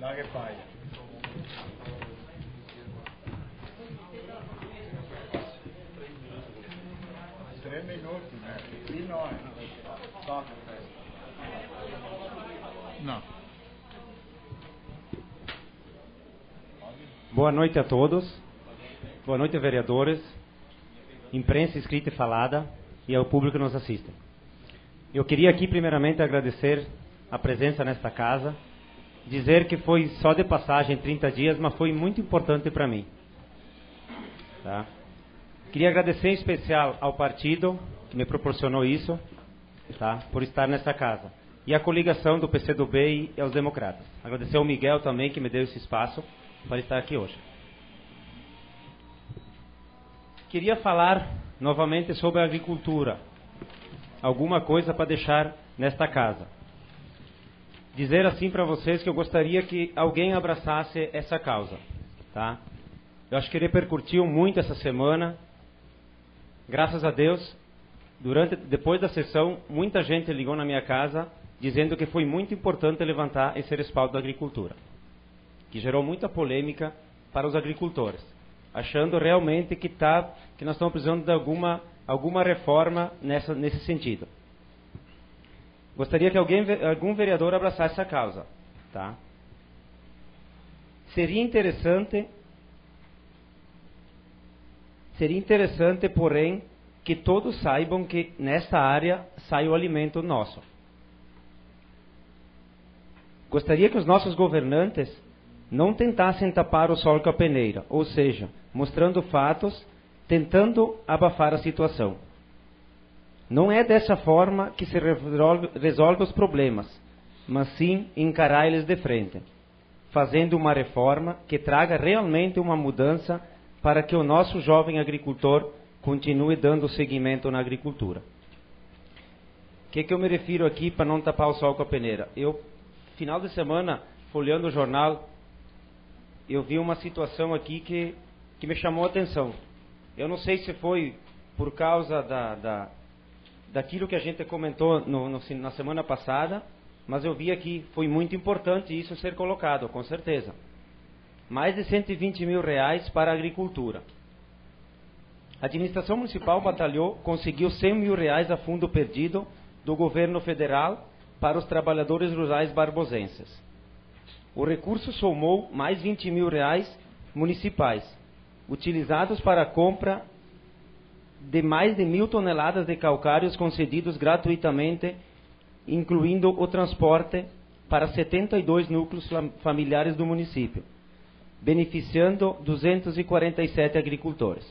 Lage Pai. 3 minutos, né? E nós? Toca. Não. Boa noite a todos. Boa noite, vereadores, imprensa escrita e falada e ao público que nos assiste. Eu queria aqui primeiramente agradecer a presença nesta casa, dizer que foi só de passagem 30 dias, mas foi muito importante para mim. Tá? Queria agradecer em especial ao partido que me proporcionou isso, tá? Por estar nesta casa. E a coligação do PCdoB e aos democratas. Agradecer ao Miguel também que me deu esse espaço para estar aqui hoje. Queria falar novamente sobre a agricultura. Alguma coisa para deixar nesta casa. Dizer assim para vocês que eu gostaria que alguém abraçasse essa causa. Tá? Eu acho que repercutiu muito essa semana. Graças a Deus, depois da sessão, muita gente ligou na minha casa dizendo que foi muito importante levantar esse respaldo da agricultura. Que gerou muita polêmica para os agricultores. Achando realmente que nós estamos precisando de alguma reforma nesse sentido. Gostaria que algum vereador abraçasse essa causa. Tá? Seria interessante, porém, que todos saibam que nessa área sai o alimento nosso. Gostaria que os nossos governantes não tentassem tapar o sol com a peneira, ou seja, mostrando fatos, tentando abafar a situação. Não é dessa forma que se resolve os problemas, mas sim encarar eles de frente, fazendo uma reforma que traga realmente uma mudança para que o nosso jovem agricultor continue dando seguimento na agricultura. O que eu me refiro aqui para não tapar o sol com a peneira? Final de semana, folheando o jornal, eu vi uma situação aqui que me chamou a atenção. Eu não sei se foi por causa daquilo que a gente comentou na semana passada, mas eu vi aqui, foi muito importante isso ser colocado, com certeza. Mais de 120 mil reais para a agricultura. A administração municipal conseguiu 100 mil reais a fundo perdido do governo federal para os trabalhadores rurais barbosenses. O recurso somou mais 20 mil reais municipais, utilizados para a compra de mais de 1.000 toneladas de calcários concedidos gratuitamente, incluindo o transporte para 72 núcleos familiares do município, beneficiando 247 agricultores.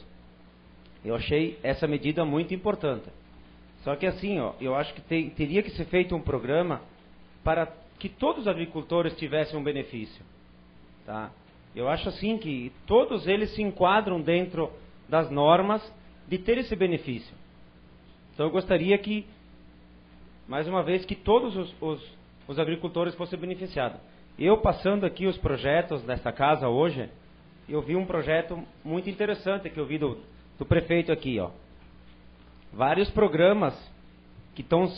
Eu achei essa medida muito importante. Só que assim, eu acho que teria que ser feito um programa para que todos os agricultores tivessem um benefício. Tá? Eu acho assim que todos eles se enquadram dentro das normas de ter esse benefício. Então eu gostaria que, mais uma vez, que todos os agricultores fossem beneficiados. Eu passando aqui os projetos desta casa hoje, eu vi um projeto muito interessante que eu vi do prefeito aqui, vários programas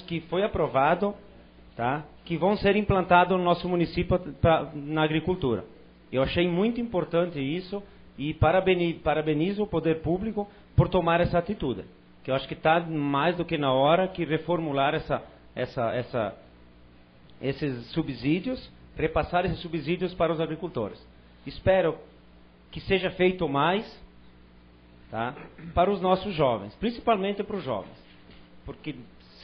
que foi aprovado, tá? Que vão ser implantados no nosso município na agricultura. Eu achei muito importante isso e parabenizo o poder público por tomar essa atitude, que eu acho que está mais do que na hora que reformular esses subsídios, repassar esses subsídios para os agricultores. Espero que seja feito mais, tá? Para os nossos jovens, principalmente para os jovens, porque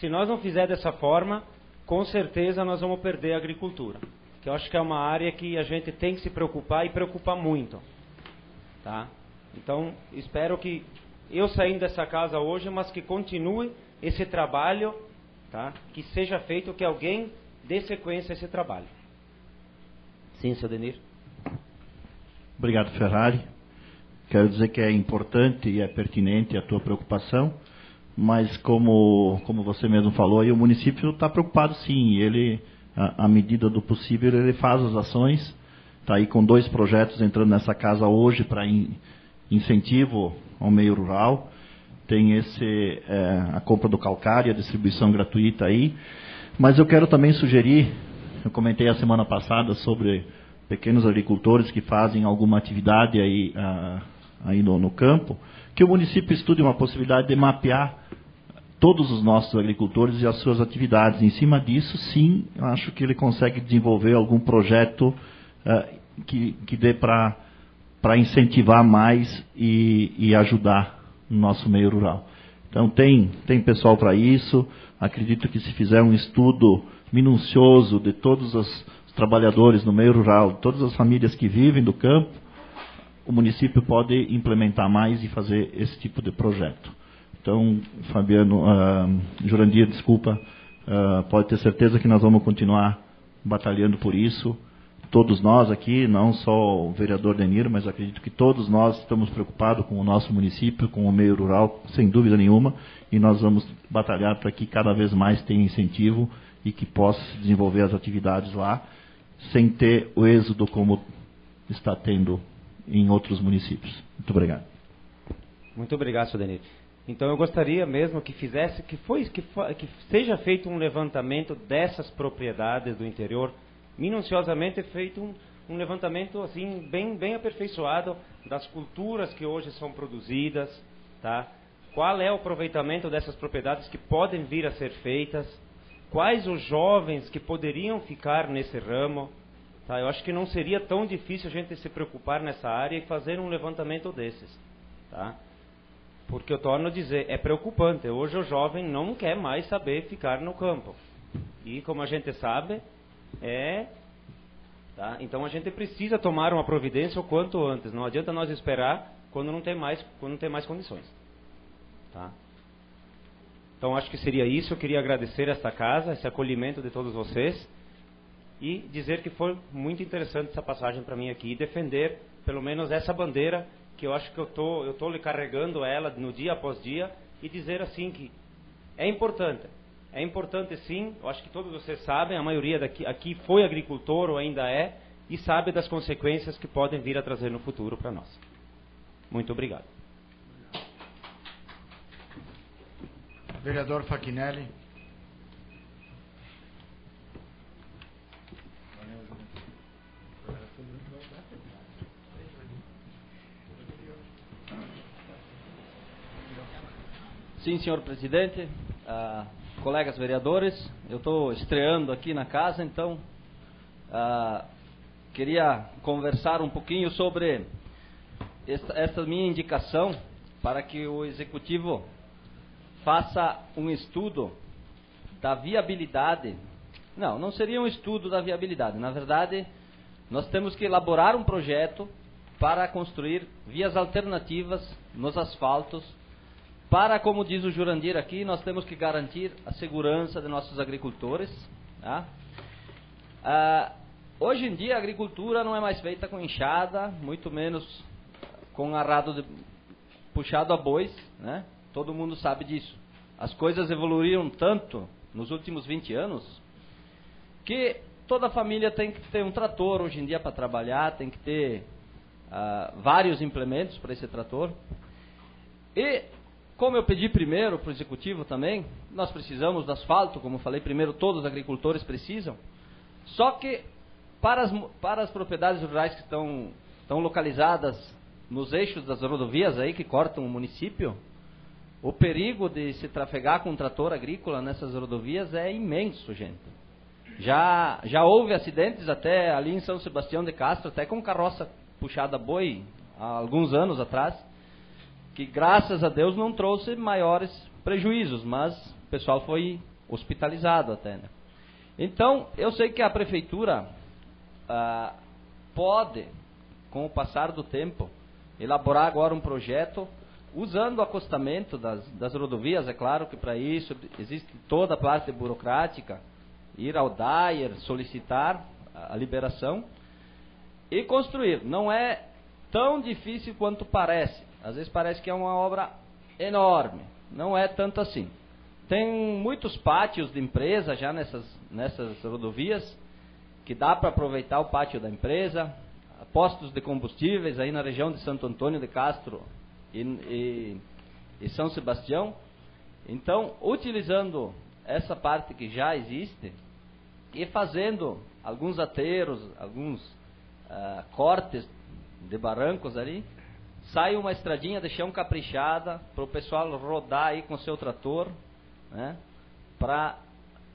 se nós não fizer dessa forma, com certeza nós vamos perder a agricultura, que eu acho que é uma área que a gente tem que se preocupar e preocupar muito, tá? Então espero que eu saindo dessa casa hoje, mas que continue esse trabalho, tá? Que seja feito, que alguém dê sequência a esse trabalho. Sim, seu Denir. Obrigado, Ferrari. Quero dizer que é importante e é pertinente a tua preocupação, mas como você mesmo falou, aí o município está preocupado sim, ele, à medida do possível, ele faz as ações, está aí com 2 projetos entrando nessa casa hoje para incentivo ao meio rural, tem a compra do calcário, a distribuição gratuita aí, mas eu quero também sugerir, eu comentei a semana passada sobre pequenos agricultores que fazem alguma atividade aí no campo, que o município estude uma possibilidade de mapear todos os nossos agricultores e as suas atividades. Em cima disso, sim, eu acho que ele consegue desenvolver algum projeto que dê para incentivar mais e ajudar no nosso meio rural. Então, tem pessoal para isso. Acredito que se fizer um estudo minucioso de todos os trabalhadores no meio rural, todas as famílias que vivem do campo, o município pode implementar mais e fazer esse tipo de projeto. Então, Fabiano, Jurandir, desculpa, pode ter certeza que nós vamos continuar batalhando por isso. Todos nós aqui, não só o vereador Denir, mas acredito que todos nós estamos preocupados com o nosso município, com o meio rural, sem dúvida nenhuma, e nós vamos batalhar para que cada vez mais tenha incentivo e que possa se desenvolver as atividades lá, sem ter o êxodo como está tendo em outros municípios. Muito obrigado. Muito obrigado, Sr. Denir. Então eu gostaria mesmo que seja feito um levantamento dessas propriedades do interior, minuciosamente feito um levantamento assim bem aperfeiçoado das culturas que hoje são produzidas, tá? Qual é o aproveitamento dessas propriedades que podem vir a ser feitas? Quais os jovens que poderiam ficar nesse ramo? Tá? Eu acho que não seria tão difícil a gente se preocupar nessa área e fazer um levantamento desses, tá? Porque eu torno a dizer, é preocupante. Hoje o jovem não quer mais saber ficar no campo. E como a gente sabe, tá? Então a gente precisa tomar uma providência o quanto antes. Não adianta nós esperar quando não tem mais condições. Tá? Então acho que seria isso. Eu queria agradecer esta casa, esse acolhimento de todos vocês. E dizer que foi muito interessante essa passagem para mim aqui. E defender pelo menos essa bandeira, que eu acho que eu tô lhe carregando ela no dia após dia. E dizer assim que é importante. É importante sim, eu acho que todos vocês sabem, a maioria aqui foi agricultor ou ainda é, e sabe das consequências que podem vir a trazer no futuro para nós. Muito obrigado. Vereador Fachinelli. Sim, senhor presidente, colegas vereadores, eu estou estreando aqui na casa, então queria conversar um pouquinho sobre essa minha indicação para que o Executivo faça um estudo da viabilidade. Não seria um estudo da viabilidade, na verdade, nós temos que elaborar um projeto para construir vias alternativas nos asfaltos, para, como diz o Jurandir aqui, nós temos que garantir a segurança de nossos agricultores. Tá? Hoje em dia a agricultura não é mais feita com enxada, muito menos com arado puxado a bois, né? Todo mundo sabe disso. As coisas evoluíram tanto nos últimos 20 anos que toda família tem que ter um trator hoje em dia para trabalhar, tem que ter vários implementos para esse trator. E como eu pedi primeiro para o Executivo também, nós precisamos do asfalto, como falei primeiro, todos os agricultores precisam. Só que para as propriedades rurais que estão localizadas nos eixos das rodovias aí que cortam o município, o perigo de se trafegar com um trator agrícola nessas rodovias é imenso, gente. Já houve acidentes até ali em São Sebastião de Castro, até com carroça puxada a boi, há alguns anos atrás, que graças a Deus não trouxe maiores prejuízos, mas o pessoal foi hospitalizado até, né? Então, eu sei que a prefeitura pode, com o passar do tempo, elaborar agora um projeto usando o acostamento das rodovias. É claro que para isso existe toda a parte burocrática, ir ao DAER, solicitar a liberação e construir. Não é tão difícil quanto parece. Às vezes parece que é uma obra enorme, não é tanto assim. Tem muitos pátios de empresa já nessas rodovias, que dá para aproveitar o pátio da empresa, postos de combustíveis aí na região de Santo Antônio de Castro e São Sebastião. Então, utilizando essa parte que já existe e fazendo alguns aterros, alguns cortes de barrancos ali, sai uma estradinha de chão caprichada para o pessoal rodar aí com o seu trator, né?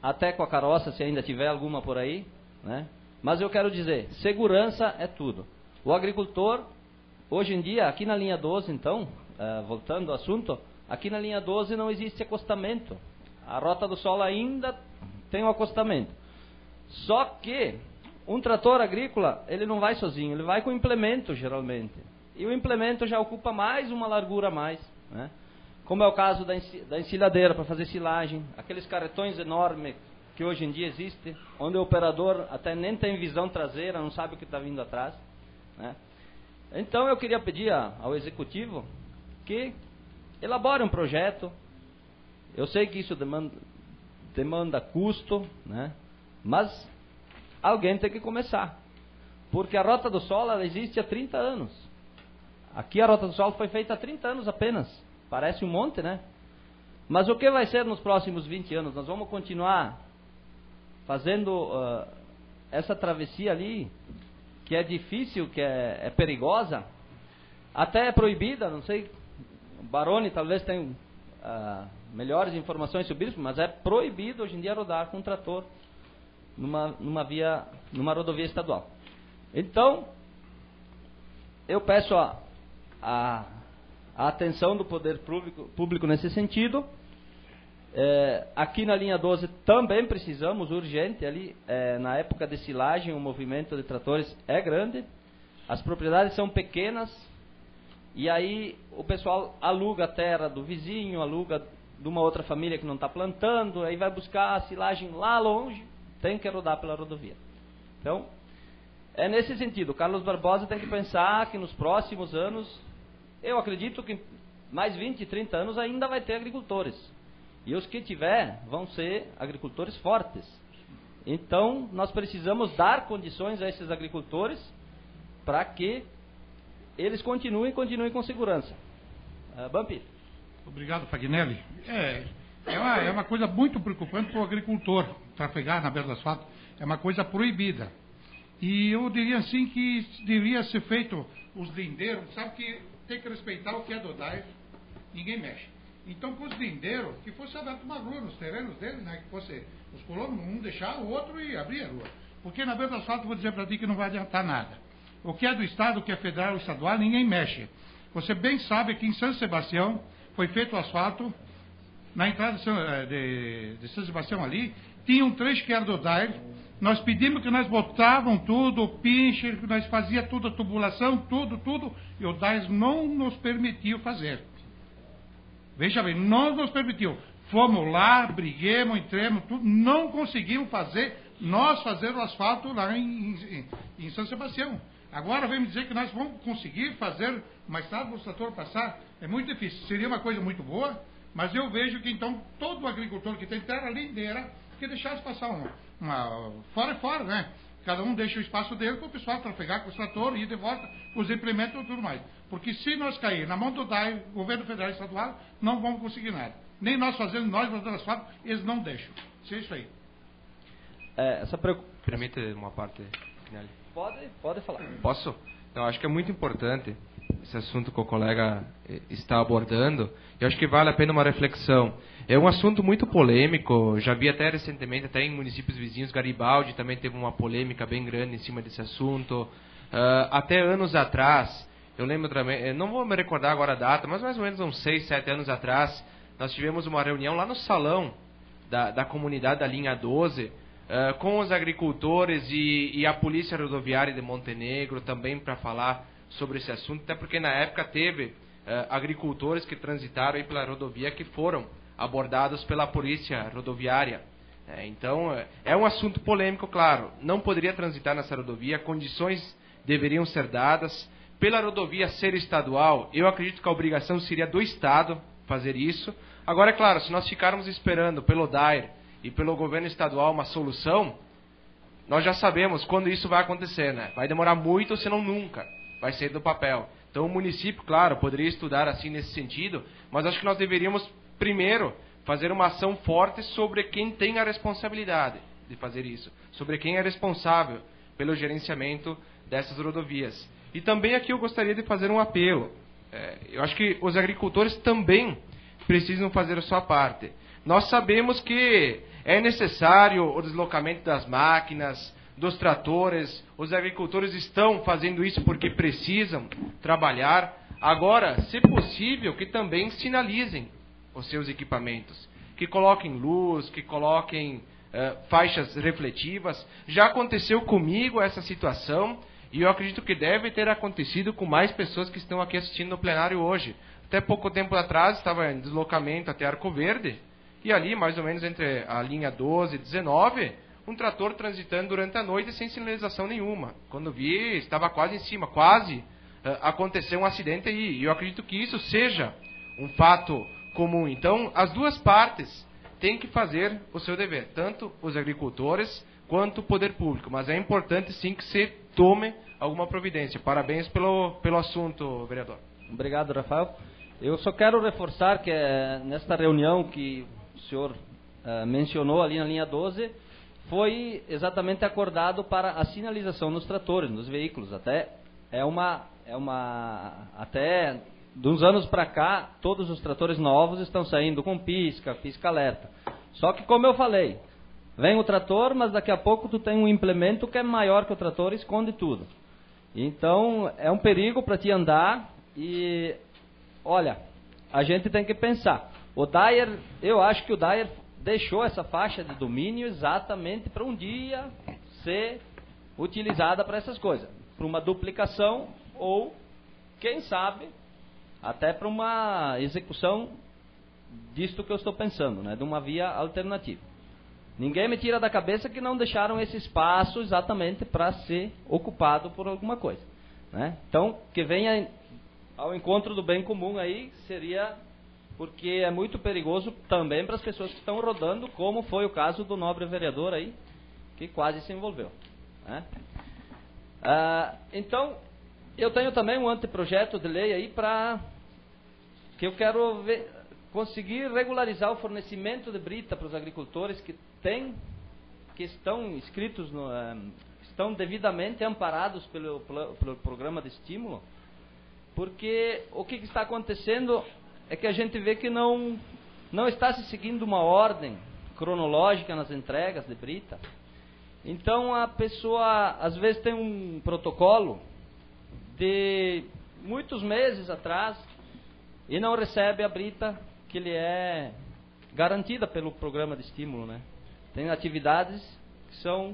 Até com a carroça, se ainda tiver alguma por aí, né? Mas eu quero dizer, segurança é tudo. O agricultor, hoje em dia, aqui na linha 12, então, voltando ao assunto, aqui na linha 12 não existe acostamento. A Rota do Sol ainda tem um acostamento. Só que um trator agrícola, ele não vai sozinho, ele vai com implemento, geralmente. E o implemento já ocupa mais uma largura a mais, né? Como é o caso da encilhadeira para fazer silagem, aqueles carretões enormes que hoje em dia existem, onde o operador até nem tem visão traseira, não sabe o que está vindo atrás, né? Então eu queria pedir ao executivo que elabore um projeto. Eu sei que isso demanda custo, né? Mas alguém tem que começar, porque a Rota do Sol ela existe há 30 anos. Aqui a Rota do Sol foi feita há 30 anos apenas. Parece um monte, né? Mas o que vai ser nos próximos 20 anos? Nós vamos continuar fazendo essa travessia ali, que é difícil, que é perigosa, até é proibida, não sei, o Baroni talvez tenha melhores informações sobre isso, mas é proibido hoje em dia rodar com trator numa rodovia estadual. Então, eu peço a atenção do poder público nesse sentido. Aqui na linha 12 também precisamos, urgente, ali na época de silagem o movimento de tratores é grande, as propriedades são pequenas, e aí o pessoal aluga a terra do vizinho, aluga de uma outra família que não está plantando, aí vai buscar a silagem lá longe, tem que rodar pela rodovia. Então, é nesse sentido, o Carlos Barbosa tem que pensar que nos próximos anos, eu acredito que mais 20, 30 anos ainda vai ter agricultores. E os que tiver vão ser agricultores fortes. Então, nós precisamos dar condições a esses agricultores para que eles continuem com segurança. Bampi. Obrigado, Fagnelli. É uma coisa muito preocupante para o agricultor. Trafegar na beira do asfalto é uma coisa proibida. E eu diria assim que deveria ser feito os lindeiros, sabe que tem que respeitar o que é do DAIR, ninguém mexe. Então, para os lindeiros, que fosse aberto uma rua nos terrenos deles, né? Que fosse os colonos, um deixar o outro e abrir a rua. Porque na beira do asfalto, vou dizer para ti que não vai adiantar nada. O que é do Estado, o que é federal, estadual, ninguém mexe. Você bem sabe que em São Sebastião foi feito o asfalto, na entrada de São Sebastião ali, tinha um trecho que era do DAIR. Nós pedimos que nós botavam tudo, o pincher, que nós fazia tudo, a tubulação, tudo, e o DAIR não nos permitiu fazer. Veja bem, não nos permitiu. Fomos lá, briguemos, entremos, tudo, não conseguimos fazer o asfalto lá em São Sebastião. Agora vem me dizer que nós vamos conseguir fazer uma estrada para o trator passar. É muito difícil. Seria uma coisa muito boa, mas eu vejo que então todo agricultor que tem terra lindeira, que deixasse passar fora, né? Cada um deixa o espaço dele para o pessoal trafegar com o trator, ir de volta, os implementos e tudo mais. Porque se nós cair na mão do DAI, governo federal e estadual, não vamos conseguir nada. Nem nós fazendo, nós botando asfalto, eles não deixam. Isso é isso aí. Permite uma parte, Nelly? Pode falar. Posso? Eu acho que é muito importante esse assunto que o colega está abordando. Eu acho que vale a pena uma reflexão. É um assunto muito polêmico. Já vi até recentemente, até em municípios vizinhos, Garibaldi também teve uma polêmica bem grande em cima desse assunto. Até anos atrás, eu lembro também, não vou me recordar agora a data, mas mais ou menos uns 6, 7 anos atrás, nós tivemos uma reunião lá no salão da comunidade da linha 12, com os agricultores e a Polícia Rodoviária de Montenegro também para falar sobre esse assunto, até porque na época teve agricultores que transitaram aí pela rodovia que foram abordados pela Polícia Rodoviária. Então, é um assunto polêmico, claro. Não poderia transitar nessa rodovia, condições deveriam ser dadas. Pela rodovia ser estadual, eu acredito que a obrigação seria do Estado fazer isso. Agora, é claro, se nós ficarmos esperando pelo DAIR e pelo governo estadual uma solução, nós já sabemos quando isso vai acontecer, né? Vai demorar muito, senão nunca vai sair do papel. Então o município, claro, poderia estudar assim nesse sentido, mas acho que nós deveríamos primeiro fazer uma ação forte sobre quem tem a responsabilidade de fazer isso, sobre quem é responsável pelo gerenciamento dessas rodovias. E também aqui eu gostaria de fazer um apelo. Eu acho que os agricultores também precisam fazer a sua parte. Nós sabemos que é necessário o deslocamento das máquinas, dos tratores, os agricultores estão fazendo isso porque precisam trabalhar. Agora, se possível, que também sinalizem os seus equipamentos, que coloquem luz, que coloquem faixas refletivas. Já aconteceu comigo essa situação e eu acredito que deve ter acontecido com mais pessoas que estão aqui assistindo no plenário hoje. Até pouco tempo atrás estava em deslocamento até Arco Verde e ali, mais ou menos entre a linha 12 e 19, um trator transitando durante a noite sem sinalização nenhuma. Quando vi, estava quase em cima, quase aconteceu um acidente aí. E eu acredito que isso seja um fato comum. Então, as duas partes têm que fazer o seu dever, tanto os agricultores quanto o poder público. Mas é importante sim que se tome alguma providência. Parabéns pelo assunto, vereador. Obrigado, Rafael. Eu só quero reforçar que nesta reunião que o senhor mencionou ali na linha 12, foi exatamente acordado para a sinalização nos tratores, nos veículos. Até até de uns anos para cá, todos os tratores novos estão saindo com pisca alerta. Só que, como eu falei, vem o trator, mas daqui a pouco tu tem um implemento que é maior que o trator e esconde tudo. Então, é um perigo para ti andar e, olha, a gente tem que pensar. O Dyer, eu acho que o Dyer deixou essa faixa de domínio exatamente para um dia ser utilizada para essas coisas. Para uma duplicação ou, quem sabe, até para uma execução disto que eu estou pensando, né, de uma via alternativa. Ninguém me tira da cabeça que não deixaram esse espaço exatamente para ser ocupado por alguma coisa, né? Então, que venha ao encontro do bem comum aí, seria porque é muito perigoso também para as pessoas que estão rodando, como foi o caso do nobre vereador aí, que quase se envolveu, né? Então, eu tenho também um anteprojeto de lei aí para que eu quero conseguir regularizar o fornecimento de brita para os agricultores que estão inscritos, estão devidamente amparados pelo programa de estímulo, porque o que está acontecendo é que a gente vê que não está se seguindo uma ordem cronológica nas entregas de brita. Então a pessoa às vezes tem um protocolo de muitos meses atrás e não recebe a brita que lhe é garantida pelo programa de estímulo, né? Tem atividades que são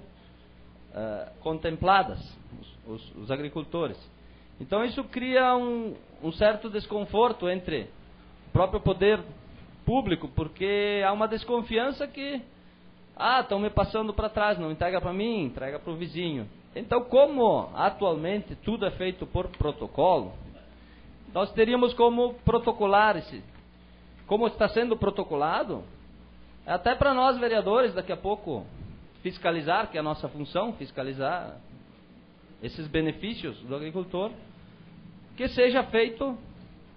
contempladas, os agricultores. Então isso cria um certo desconforto entre o próprio poder público, porque há uma desconfiança que estão me passando para trás, não entrega para mim, entrega para o vizinho. Então, como atualmente tudo é feito por protocolo, nós teríamos como protocolar como está sendo protocolado, até para nós vereadores daqui a pouco fiscalizar, que é a nossa função, fiscalizar esses benefícios do agricultor, que seja feito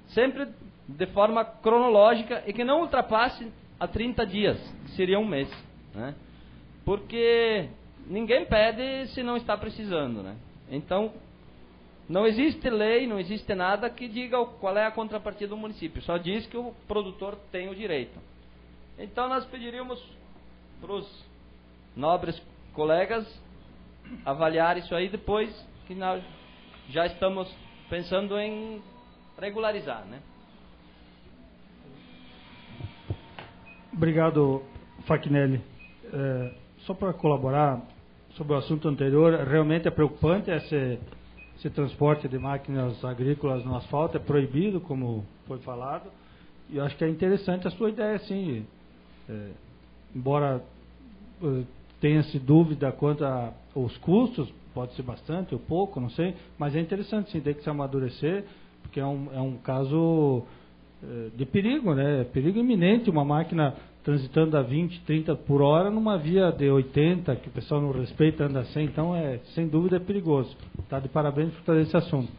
sempre de forma cronológica e que não ultrapasse a 30 dias, que seria um mês, né? Porque ninguém pede se não está precisando, né? Então, não existe lei, não existe nada que diga qual é a contrapartida do município, só diz que o produtor tem o direito. Então nós pediríamos para os nobres colegas avaliar isso aí depois que nós já estamos pensando em regularizar, né? Obrigado, Fachinelli. Só para colaborar sobre o assunto anterior, realmente é preocupante esse transporte de máquinas agrícolas no asfalto, é proibido, como foi falado, e eu acho que é interessante a sua ideia, sim, embora tenha-se dúvida quanto aos custos, pode ser bastante ou pouco, não sei, mas é interessante, sim, tem que se amadurecer, porque é um caso de perigo, né? Perigo iminente, uma máquina transitando a 20, 30 por hora numa via de 80, que o pessoal não respeita, anda 100, então sem dúvida é perigoso. Está de parabéns por trazer esse assunto.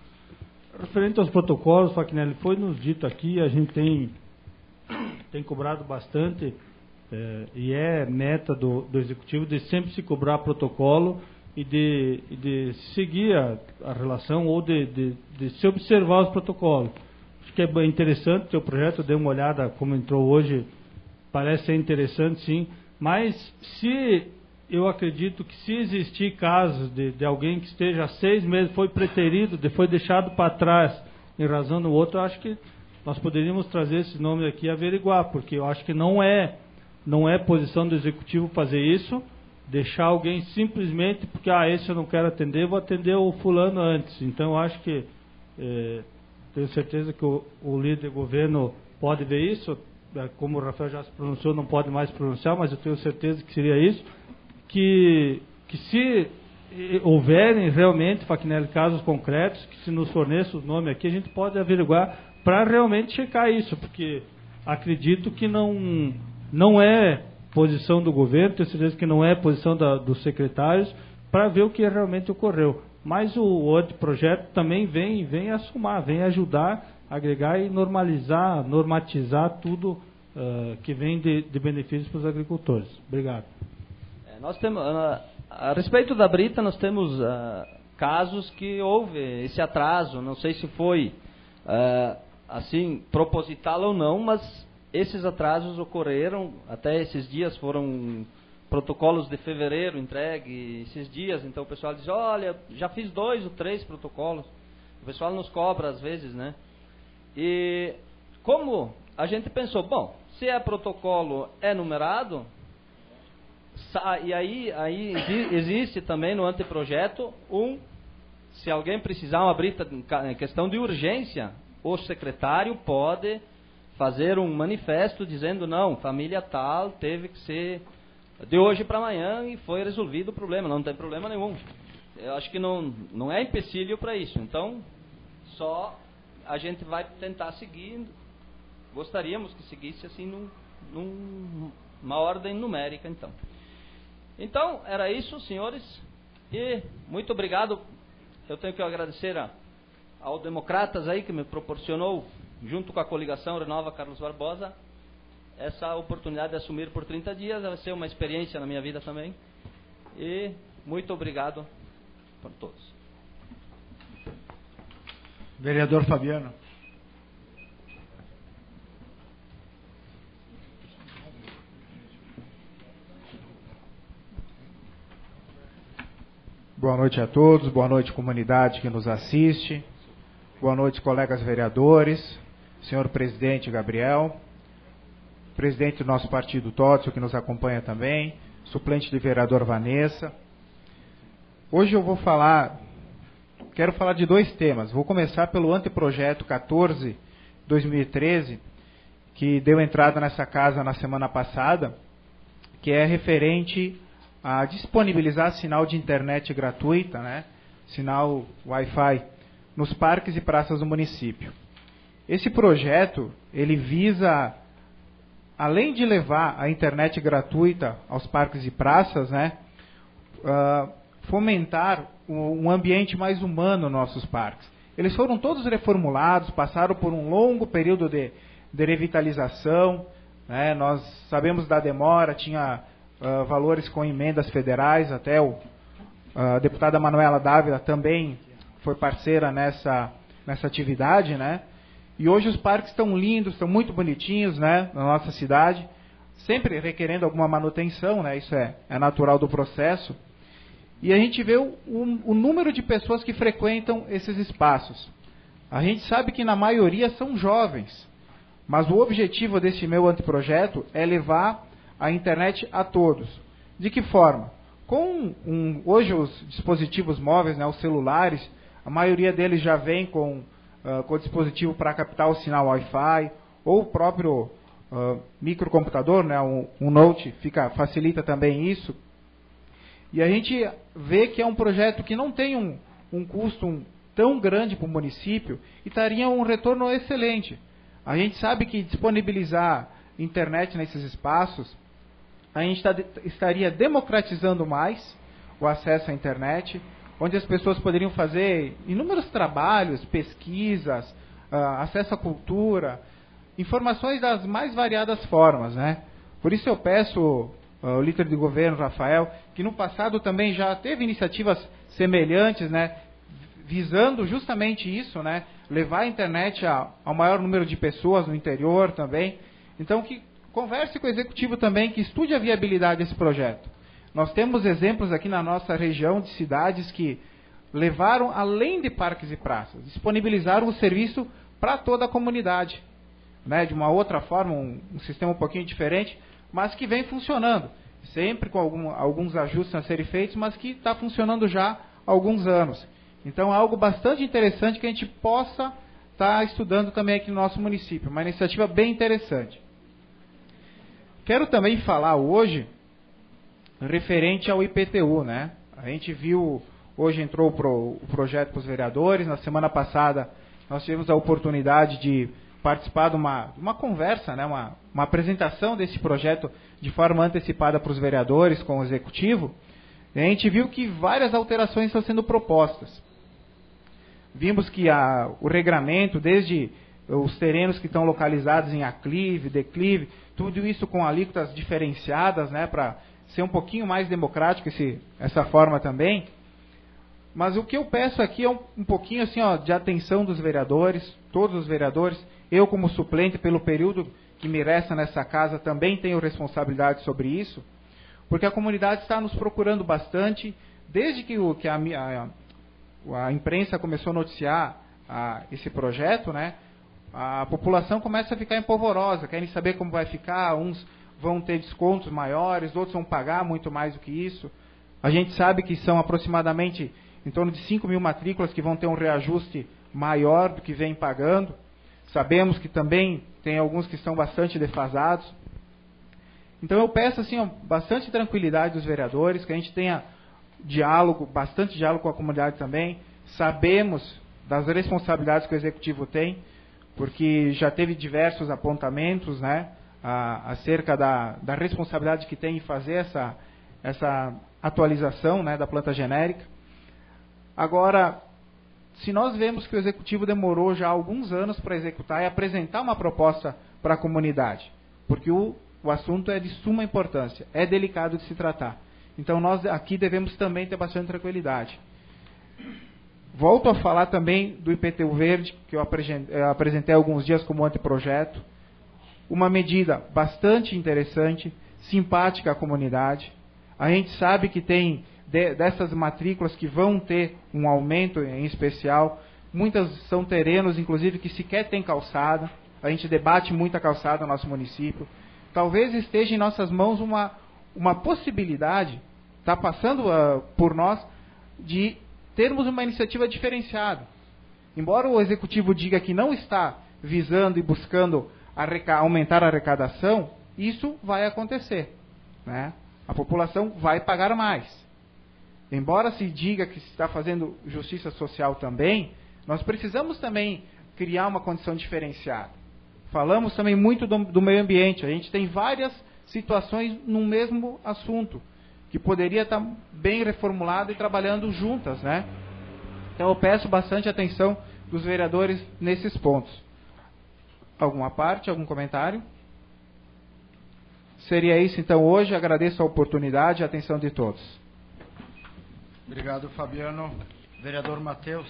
Referente aos protocolos, Fachinelli, foi nos dito aqui, a gente tem cobrado bastante, e é meta do Executivo de sempre se cobrar protocolo e de seguir a relação ou de se observar os protocolos. Acho que é bem interessante o teu projeto, eu dei uma olhada como entrou hoje, parece ser interessante sim, mas eu acredito que se existir casos de alguém que esteja há 6 meses, foi preterido, foi deixado para trás em razão do outro, eu acho que nós poderíamos trazer esses nomes aqui e averiguar, porque eu acho que não é posição do Executivo fazer isso, deixar alguém simplesmente porque, esse eu não quero atender, vou atender o fulano antes. Então, eu acho que, tenho certeza que o líder do governo pode ver isso, como o Rafael já se pronunciou, não pode mais pronunciar, mas eu tenho certeza que seria isso, que se houverem realmente, Fachinelli, casos concretos, que se nos forneça o nome aqui, a gente pode averiguar para realmente checar isso, porque acredito que não é posição do governo, tenho certeza que não é posição dos secretários, para ver o que realmente ocorreu. Mas o anteprojeto também vem a somar, vem ajudar, agregar e normatizar tudo que vem de benefícios para os agricultores. Obrigado. Nós temos, a respeito da brita, nós temos casos que houve esse atraso, não sei se foi assim proposital ou não, mas esses atrasos ocorreram, até esses dias foram protocolos de fevereiro entregue, esses dias, então o pessoal diz, olha, já fiz 2 ou 3 protocolos, o pessoal nos cobra às vezes, né? E como a gente pensou, bom, se protocolo é numerado, e aí existe também no anteprojeto se alguém precisar uma brita em questão de urgência, o secretário pode fazer um manifesto dizendo, não, família tal teve que ser de hoje para amanhã e foi resolvido o problema, não tem problema nenhum. Eu acho que não é empecilho para isso, então só a gente vai tentar seguir, gostaríamos que seguisse assim numa ordem numérica, então. Então, era isso, senhores, e muito obrigado. Eu tenho que agradecer ao Democratas aí que me proporcionou, junto com a coligação Renova Carlos Barbosa, essa oportunidade de assumir por 30 dias, vai ser uma experiência na minha vida também, e muito obrigado por todos. Vereador Fabiano. Boa noite a todos, boa noite comunidade que nos assiste, boa noite colegas vereadores, senhor presidente Gabriel, presidente do nosso partido Tócio que nos acompanha também, suplente de vereador Vanessa. Hoje eu quero falar de 2 temas, vou começar pelo anteprojeto 14/2013, que deu entrada nessa casa na semana passada, que é referente a disponibilizar sinal de internet gratuita, né, sinal Wi-Fi, nos parques e praças do município. Esse projeto, ele visa, além de levar a internet gratuita aos parques e praças, né, fomentar um ambiente mais humano nos nossos parques. Eles foram todos reformulados, passaram por um longo período de revitalização, né, nós sabemos da demora, tinha valores com emendas federais, até a deputada Manuela Dávila também foi parceira nessa atividade, né? E hoje os parques estão lindos, estão muito bonitinhos, né, na nossa cidade, sempre requerendo alguma manutenção, né? Isso é natural do processo. E a gente vê o número de pessoas que frequentam esses espaços. A gente sabe que na maioria são jovens, mas o objetivo desse meu anteprojeto é levar a internet a todos. De que forma? Hoje os dispositivos móveis, né, os celulares, a maioria deles já vem com o dispositivo para captar o sinal Wi-Fi, ou o próprio microcomputador, né, um note, facilita também isso. E a gente vê que é um projeto que não tem um custo tão grande para o município e daria um retorno excelente. A gente sabe que disponibilizar internet nesses espaços, a gente estaria democratizando mais o acesso à internet, onde as pessoas poderiam fazer inúmeros trabalhos, pesquisas, acesso à cultura, informações das mais variadas formas, né? Por isso eu peço o líder de governo, Rafael, que no passado também já teve iniciativas semelhantes, né, visando justamente isso, né, levar a internet ao maior número de pessoas no interior também. Então, que converse com o executivo também, que estude a viabilidade desse projeto. Nós temos exemplos aqui na nossa região de cidades que levaram, além de parques e praças, disponibilizaram o serviço para toda a comunidade, né, de uma outra forma, um sistema um pouquinho diferente, mas que vem funcionando, sempre com alguns ajustes a serem feitos, mas que está funcionando já há alguns anos. Então, é algo bastante interessante que a gente possa estar estudando também aqui no nosso município, uma iniciativa bem interessante. Quero também falar hoje referente ao IPTU, né? A gente viu, hoje entrou o projeto para os vereadores, na semana passada nós tivemos a oportunidade de participar de uma conversa, né? uma apresentação desse projeto de forma antecipada para os vereadores com o executivo, e a gente viu que várias alterações estão sendo propostas. Vimos que o regramento, desde os terrenos que estão localizados em aclive, declive, tudo isso com alíquotas diferenciadas, né, para ser um pouquinho mais democrático essa forma também. Mas o que eu peço aqui é um pouquinho assim, ó, de atenção dos vereadores, todos os vereadores. Eu, como suplente, pelo período que me resta nessa casa, também tenho responsabilidade sobre isso, porque a comunidade está nos procurando bastante, desde que a imprensa começou a noticiar esse projeto, né? A população começa a ficar empolvorosa, querem saber como vai ficar, uns vão ter descontos maiores, outros vão pagar muito mais do que isso. A gente sabe que são aproximadamente em torno de 5 mil matrículas que vão ter um reajuste maior do que vem pagando. Sabemos que também tem alguns que estão bastante defasados. Então eu peço assim, ó, bastante tranquilidade dos vereadores, que a gente tenha bastante diálogo com a comunidade também. Sabemos das responsabilidades que o executivo tem, porque já teve diversos apontamentos, né, acerca da responsabilidade que tem em fazer essa atualização, né, da planta genérica. Agora, se nós vemos que o executivo demorou já alguns anos para executar e apresentar uma proposta para a comunidade, porque o assunto é de suma importância, é delicado de se tratar. Então nós aqui devemos também ter bastante tranquilidade. Volto a falar também do IPTU verde, que eu apresentei há alguns dias como anteprojeto. Uma medida bastante interessante, simpática à comunidade. A gente sabe que tem dessas matrículas que vão ter um aumento em especial. Muitas são terrenos, inclusive, que sequer tem calçada. A gente debate muito a calçada no nosso município. Talvez esteja em nossas mãos uma possibilidade, está passando por nós, de termos uma iniciativa diferenciada. Embora o executivo diga que não está visando e buscando aumentar a arrecadação, isso vai acontecer, né? A população vai pagar mais. Embora se diga que se está fazendo justiça social também, nós precisamos também criar uma condição diferenciada. Falamos também muito do meio ambiente. A gente tem várias situações no mesmo assunto, que poderia estar bem reformulado e trabalhando juntas, né? Então eu peço bastante atenção dos vereadores nesses pontos. Alguma parte, algum comentário? Seria isso então hoje. Agradeço a oportunidade e a atenção de todos. Obrigado, Fabiano. Vereador Matheus.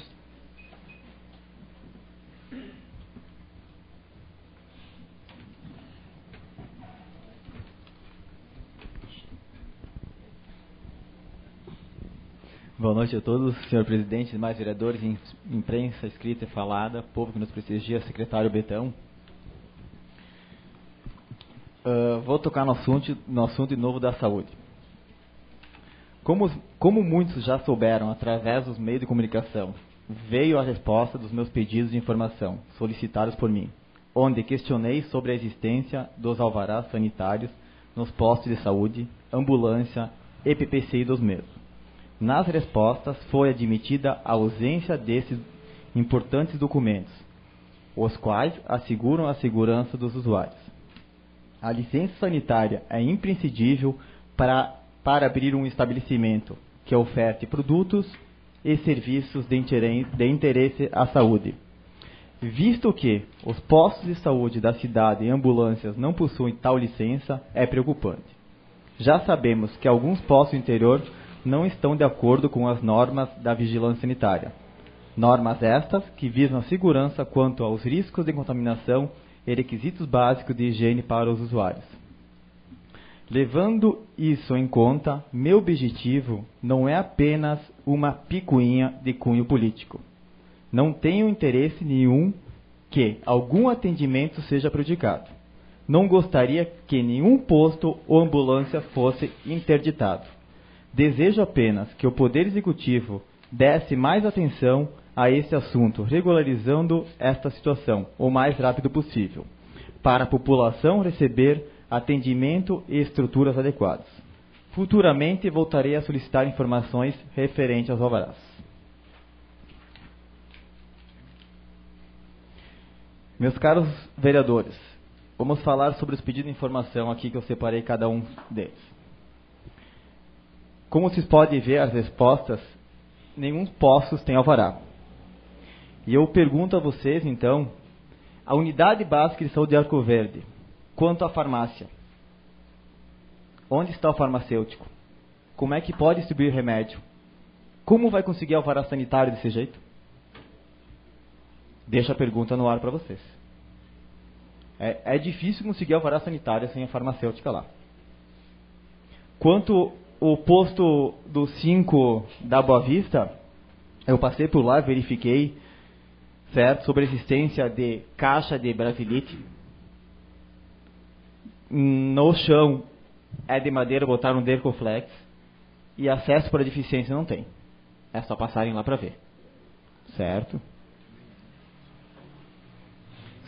Boa noite a todos, senhor presidente, demais vereadores, imprensa escrita e falada, povo que nos prestigia, secretário Betão. Vou tocar no assunto de novo da saúde. Como muitos já souberam através dos meios de comunicação, veio a resposta dos meus pedidos de informação solicitados por mim, onde questionei sobre a existência dos alvarás sanitários nos postos de saúde, ambulância e PPCI dos mesmos. Nas respostas foi admitida a ausência desses importantes documentos, os quais asseguram a segurança dos usuários. A licença sanitária é imprescindível para abrir um estabelecimento que oferte produtos e serviços de interesse à saúde. Visto que os postos de saúde da cidade e ambulâncias não possuem tal licença, é preocupante. Já sabemos que alguns postos do interior não estão de acordo com as normas da vigilância sanitária. Normas estas que visam a segurança quanto aos riscos de contaminação e requisitos básicos de higiene para os usuários. Levando isso em conta, meu objetivo não é apenas uma picuinha de cunho político. Não tenho interesse nenhum que algum atendimento seja prejudicado. Não gostaria que nenhum posto ou ambulância fosse interditado. Desejo apenas que o Poder Executivo desse mais atenção a esse assunto, regularizando esta situação o mais rápido possível, para a população receber atendimento e estruturas adequadas. Futuramente voltarei a solicitar informações referentes aos alvarás. Meus caros vereadores, vamos falar sobre os pedidos de informação aqui que eu separei cada um deles. Como vocês podem ver as respostas, nenhum postos tem alvará. E eu pergunto a vocês, então, a unidade básica de saúde de Arco Verde, quanto à farmácia? Onde está o farmacêutico? Como é que pode distribuir remédio? Como vai conseguir alvará sanitário desse jeito? Deixo a pergunta no ar para vocês. É difícil conseguir alvará sanitário sem a farmacêutica lá. Quanto o posto do 5 da Boa Vista, eu passei por lá, verifiquei, certo, sobre a existência de caixa de Brasilite. No chão é de madeira, botaram um Dercoflex, e acesso para deficiência não tem. É só passarem lá para ver. Certo?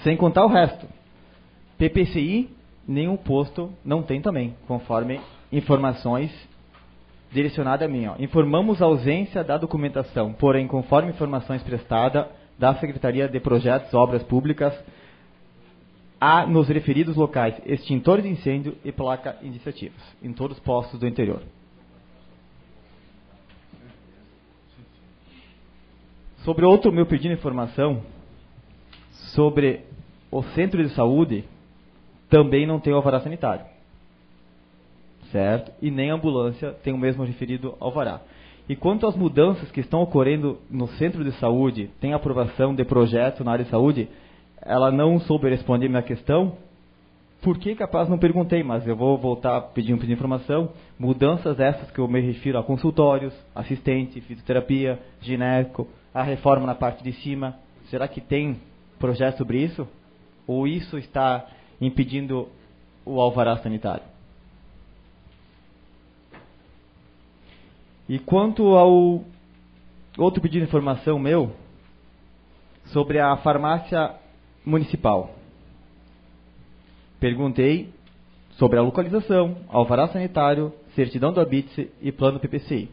Sem contar o resto. PPCI, nenhum posto não tem também, conforme informações direcionadas a mim. Informamos a ausência da documentação, porém, conforme informações prestadas da Secretaria de Projetos e Obras Públicas, há nos referidos locais extintores de incêndio e placa indicativas, em todos os postos do interior. Sobre outro meu pedido de informação, sobre o centro de saúde, também não tem o alvará sanitário. Certo? E nem a ambulância tem o mesmo referido alvará. E quanto às mudanças que estão ocorrendo no centro de saúde, tem aprovação de projeto na área de saúde, ela não soube responder minha questão, por que capaz não perguntei, mas eu vou voltar a pedir um pedido de informação. Mudanças essas que eu me refiro a consultórios, assistente, fisioterapia, gineco, a reforma na parte de cima. Será que tem projeto sobre isso? Ou isso está impedindo o alvará sanitário? E quanto ao outro pedido de informação meu, sobre a farmácia municipal. Perguntei sobre a localização, alvará sanitário, certidão do ABITSE e plano PPCI.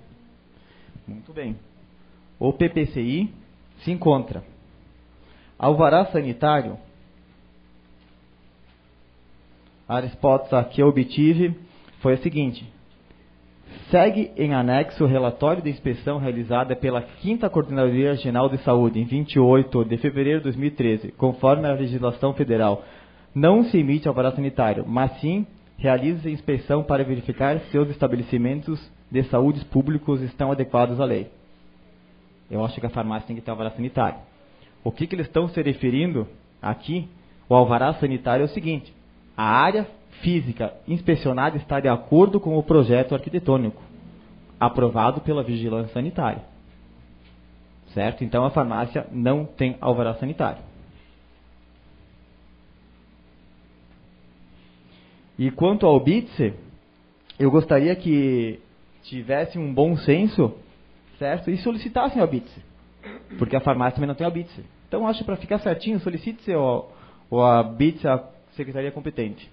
Muito bem. O PPCI se encontra. Alvará sanitário, a resposta que eu obtive foi a seguinte: segue em anexo o relatório de inspeção realizada pela 5ª Coordenadoria Regional de Saúde em 28 de fevereiro de 2013, conforme a legislação federal. Não se emite alvará sanitário, mas sim realiza inspeção para verificar se os estabelecimentos de saúde públicos estão adequados à lei. Eu acho que a farmácia tem que ter alvará sanitário. O que eles estão se referindo aqui, o alvará sanitário, é o seguinte: a área física inspecionada está de acordo com o projeto arquitetônico aprovado pela vigilância sanitária. Certo? Então a farmácia não tem alvará sanitário. E quanto ao BITSE, eu gostaria que tivesse um bom senso, certo? E solicitassem ao BITSE, porque a farmácia também não tem a BITSE. Então acho que para ficar certinho, solicite-se ou a BITSE, a secretaria competente.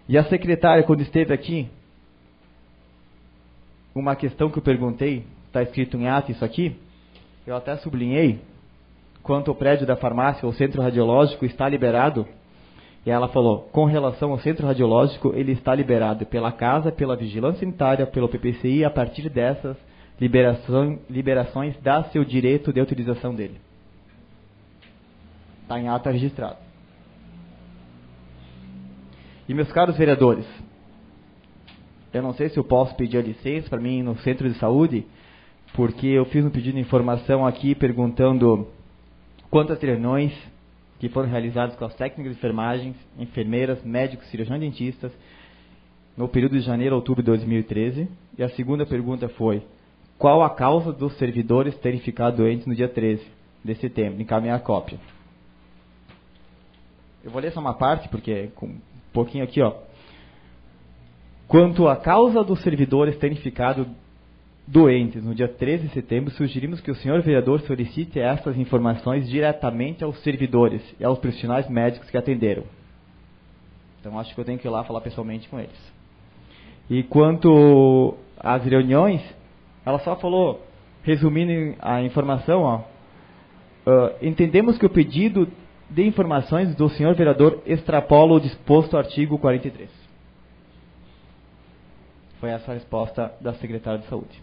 E a secretária, quando esteve aqui, uma questão que eu perguntei, está escrito em ato isso aqui, eu até sublinhei, quanto ao prédio da farmácia, o centro radiológico está liberado, e ela falou, com relação ao centro radiológico, ele está liberado pela casa, pela vigilância sanitária, pelo PPCI, a partir dessas liberações dá seu direito de utilização dele. Está em ata registrado. E meus caros vereadores, eu não sei se eu posso pedir a licença para mim ir no centro de saúde, porque eu fiz um pedido de informação aqui perguntando quantas reuniões que foram realizadas com as técnicas de enfermagem, enfermeiras, médicos, cirurgiões dentistas, no período de janeiro a outubro de 2013. E a segunda pergunta foi, qual a causa dos servidores terem ficado doentes no dia 13 de setembro? Encaminhar a cópia. Eu vou ler só uma parte, porque com um pouquinho aqui, ó. Quanto à causa dos servidores terem ficado doentes no dia 13 de setembro, sugerimos que o senhor vereador solicite essas informações diretamente aos servidores e aos profissionais médicos que atenderam. Então acho que eu tenho que ir lá falar pessoalmente com eles. E quanto às reuniões, ela só falou, resumindo a informação, ó, entendemos que o pedido de informações do senhor vereador extrapola o disposto artigo 43. Foi essa a resposta da secretária de saúde.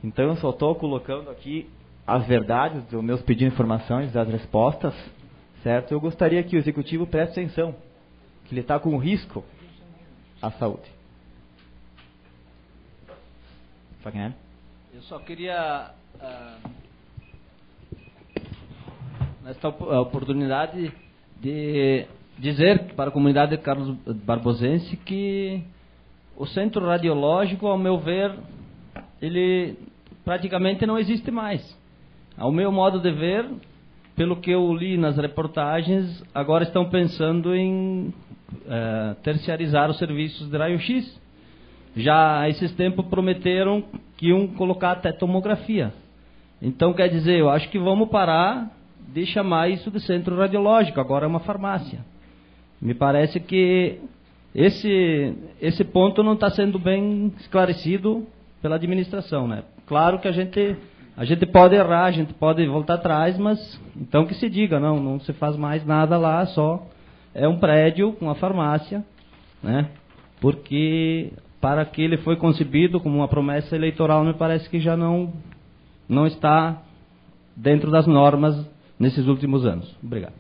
Então eu só estou colocando aqui as verdades dos meus pedidos de informações, das respostas, certo? Eu gostaria que o executivo preste atenção, que ele está com risco à saúde. Fagnelli? Eu só queria, nesta oportunidade, de dizer para a comunidade de Carlos Barbosense que o centro radiológico, ao meu ver, ele praticamente não existe mais. Ao meu modo de ver, pelo que eu li nas reportagens, agora estão pensando em terciarizar os serviços de raio-x. Já há esses tempos prometeram que iam colocar até tomografia. Então, quer dizer, eu acho que vamos parar de chamar isso de centro radiológico, agora é uma farmácia. Me parece que esse ponto não está sendo bem esclarecido pela administração, né? Claro que a gente pode errar, a gente pode voltar atrás, mas então que se diga, não se faz mais nada lá, só é um prédio com uma farmácia, né? Porque para que ele foi concebido como uma promessa eleitoral, me parece que já não está dentro das normas nesses últimos anos. Obrigado.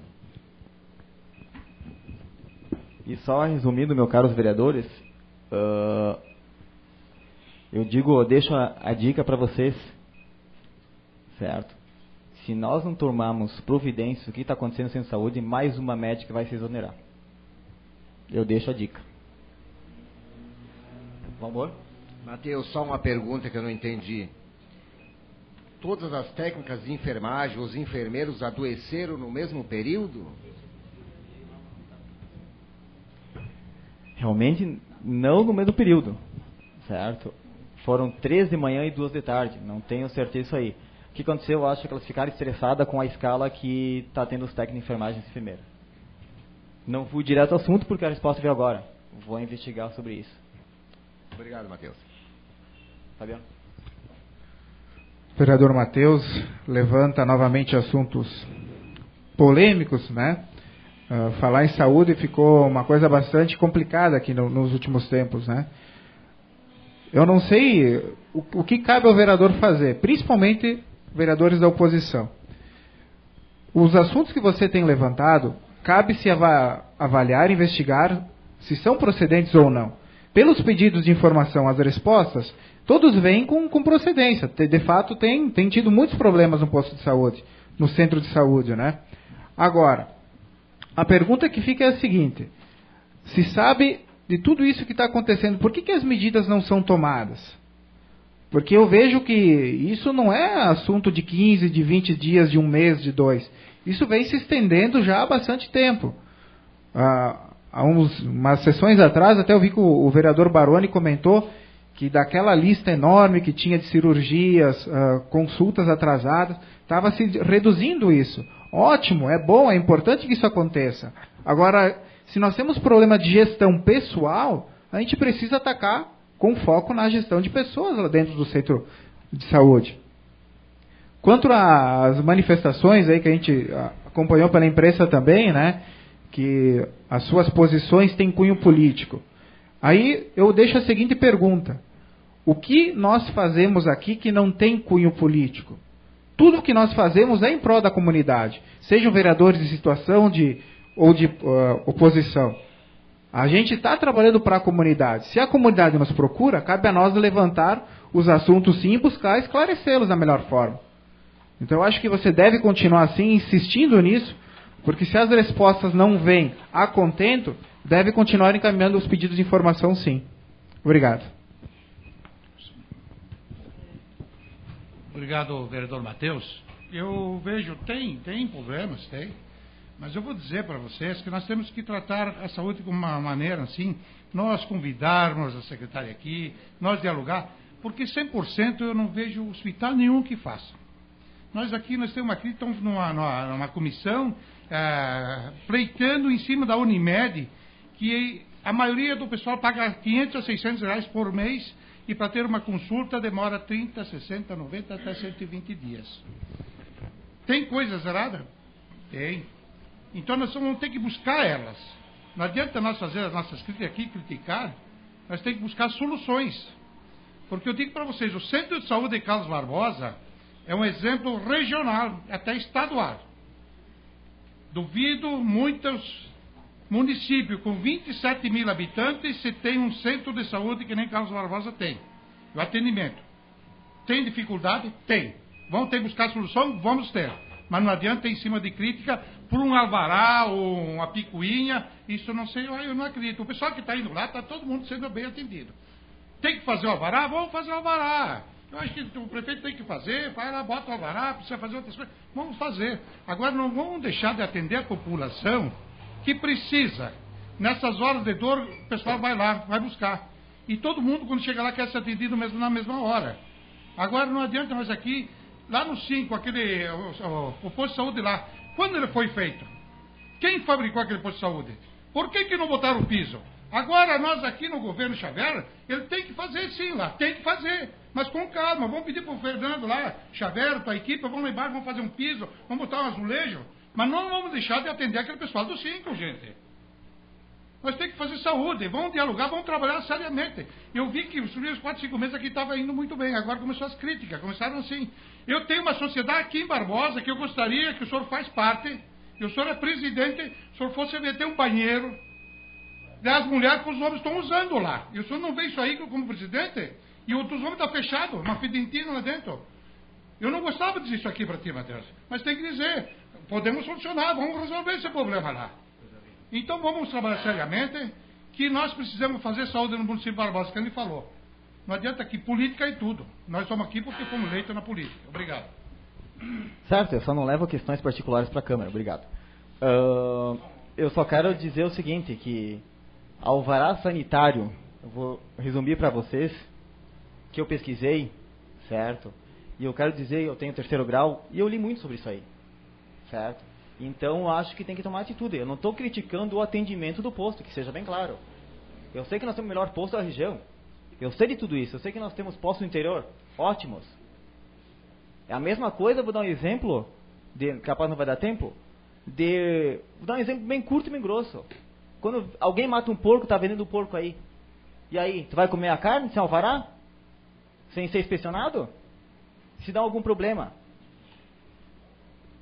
E só resumindo, meus caros vereadores, eu deixo a dica para vocês, certo? Se nós não tomarmos providência, o que está acontecendo sem saúde, mais uma médica vai se exonerar. Eu deixo a dica. Vamos? Matheus, só uma pergunta que eu não entendi. Todas as técnicas de enfermagem, os enfermeiros adoeceram no mesmo período? Realmente não no mesmo período, certo? Foram 3 de manhã e 2 de tarde, não tenho certeza disso aí. O que aconteceu, eu acho que elas ficaram estressadas com a escala que está tendo os técnicos de enfermagem e enfermeira. Não fui direto ao assunto porque a resposta veio agora. Vou investigar sobre isso. Obrigado, Matheus. Fabiano? O vereador Matheus levanta novamente assuntos polêmicos, né? Falar em saúde ficou uma coisa bastante complicada aqui nos últimos tempos, né? Eu não sei o que cabe ao vereador fazer, principalmente vereadores da oposição. Os assuntos que você tem levantado, cabe-se avaliar, investigar se são procedentes ou não. Pelos pedidos de informação, as respostas, todos vêm com procedência. De fato, tem tido muitos problemas no posto de saúde, no centro de saúde, né? Agora, a pergunta que fica é a seguinte: se sabe de tudo isso que está acontecendo, por que as medidas não são tomadas? Porque eu vejo que isso não é assunto de 15, de 20 dias, de um mês, de 2. Isso vem se estendendo já há bastante tempo. Há umas sessões atrás, até eu vi que o vereador Baroni comentou que daquela lista enorme que tinha de cirurgias, consultas atrasadas, estava se reduzindo isso. Ótimo, é bom, é importante que isso aconteça. Agora, se nós temos problema de gestão pessoal, a gente precisa atacar com foco na gestão de pessoas lá dentro do centro de saúde. Quanto às manifestações aí que a gente acompanhou pela imprensa também, né, que as suas posições têm cunho político. Aí eu deixo a seguinte pergunta: o que nós fazemos aqui que não tem cunho político? Tudo o que nós fazemos é em prol da comunidade. Sejam vereadores em situação de ou de oposição. A gente está trabalhando para a comunidade. Se a comunidade nos procura, cabe a nós levantar os assuntos sim e buscar esclarecê-los da melhor forma. Então eu acho que você deve continuar assim, insistindo nisso, porque se as respostas não vêm a contento, deve continuar encaminhando os pedidos de informação sim. Obrigado. Obrigado, vereador Matheus. Eu vejo, tem problemas, tem. Mas eu vou dizer para vocês que nós temos que tratar a saúde de uma maneira assim, nós convidarmos a secretária aqui, nós dialogar, porque 100% eu não vejo hospital nenhum que faça. Nós temos aqui, estamos numa comissão pleitando em cima da Unimed, que a maioria do pessoal paga 500 a 600 reais por mês e para ter uma consulta demora 30, 60, 90 até 120 dias. Tem coisas erradas? Tem. Então nós vamos ter que buscar elas. Não adianta nós fazer as nossas críticas aqui, criticar, nós temos que buscar soluções. Porque eu digo para vocês, o Centro de Saúde de Carlos Barbosa é um exemplo regional, até estadual. Duvido muitos municípios com 27 mil habitantes se tem um centro de saúde que nem Carlos Barbosa tem. O atendimento. Tem dificuldade? Tem. Vamos ter que buscar solução? Vamos ter. Mas não adianta em cima de crítica por um alvará ou uma picuinha, isso não sei, eu não acredito. O pessoal que está indo lá, está todo mundo sendo bem atendido. Tem que fazer o alvará? Vamos fazer o alvará. Eu acho que o prefeito tem que fazer, vai lá, bota o alvará, precisa fazer outras coisas. Vamos fazer. Agora não vamos deixar de atender a população que precisa. Nessas horas de dor, o pessoal vai lá, vai buscar. E todo mundo, quando chega lá, quer ser atendido mesmo na mesma hora. Agora não adianta nós aqui... Lá no 5, o posto de saúde lá, quando ele foi feito? Quem fabricou aquele posto de saúde? Por que não botaram o piso? Agora nós aqui no governo Xavier, ele tem que fazer sim lá, tem que fazer. Mas com calma, vamos pedir para o Fernando lá, Xavier, para a equipe, vamos lá embaixo, vamos fazer um piso, vamos botar um azulejo. Mas não vamos deixar de atender aquele pessoal do 5, gente. Nós temos que fazer saúde, vamos dialogar, vamos trabalhar seriamente. Eu vi que os primeiros 4, 5 meses aqui estava indo muito bem, agora começou as críticas, começaram assim. Eu tenho uma sociedade aqui em Barbosa que eu gostaria que o senhor faz parte, e o senhor é presidente, o senhor fosse meter um banheiro das mulheres que os homens estão usando lá. E o senhor não vê isso aí como presidente? E o dos homens está fechado, uma fedentina lá dentro. Eu não gostava de dizer isso aqui para ti, Matheus, mas tem que dizer, podemos solucionar, vamos resolver esse problema lá. Então vamos trabalhar seriamente, que nós precisamos fazer saúde no município de Barbosa, que ele falou. Não adianta que política é tudo. Nós estamos aqui porque fomos eleitos na política. Obrigado. Certo, eu só não levo questões particulares para a Câmara. Obrigado. Eu só quero dizer o seguinte, que alvará sanitário, eu vou resumir para vocês, que eu pesquisei, certo? E eu quero dizer, eu tenho 3º grau, e eu li muito sobre isso aí, certo? Então, acho que tem que tomar atitude. Eu não estou criticando o atendimento do posto, que seja bem claro. Eu sei que nós temos o melhor posto da região. Eu sei de tudo isso. Eu sei que nós temos postos no interior ótimos. É a mesma coisa, vou dar um exemplo, capaz não vai dar tempo, vou dar um exemplo bem curto e bem grosso. Quando alguém mata um porco, está vendendo um porco aí. E aí, tu vai comer a carne sem alvará? Sem ser inspecionado? Se dá algum problema.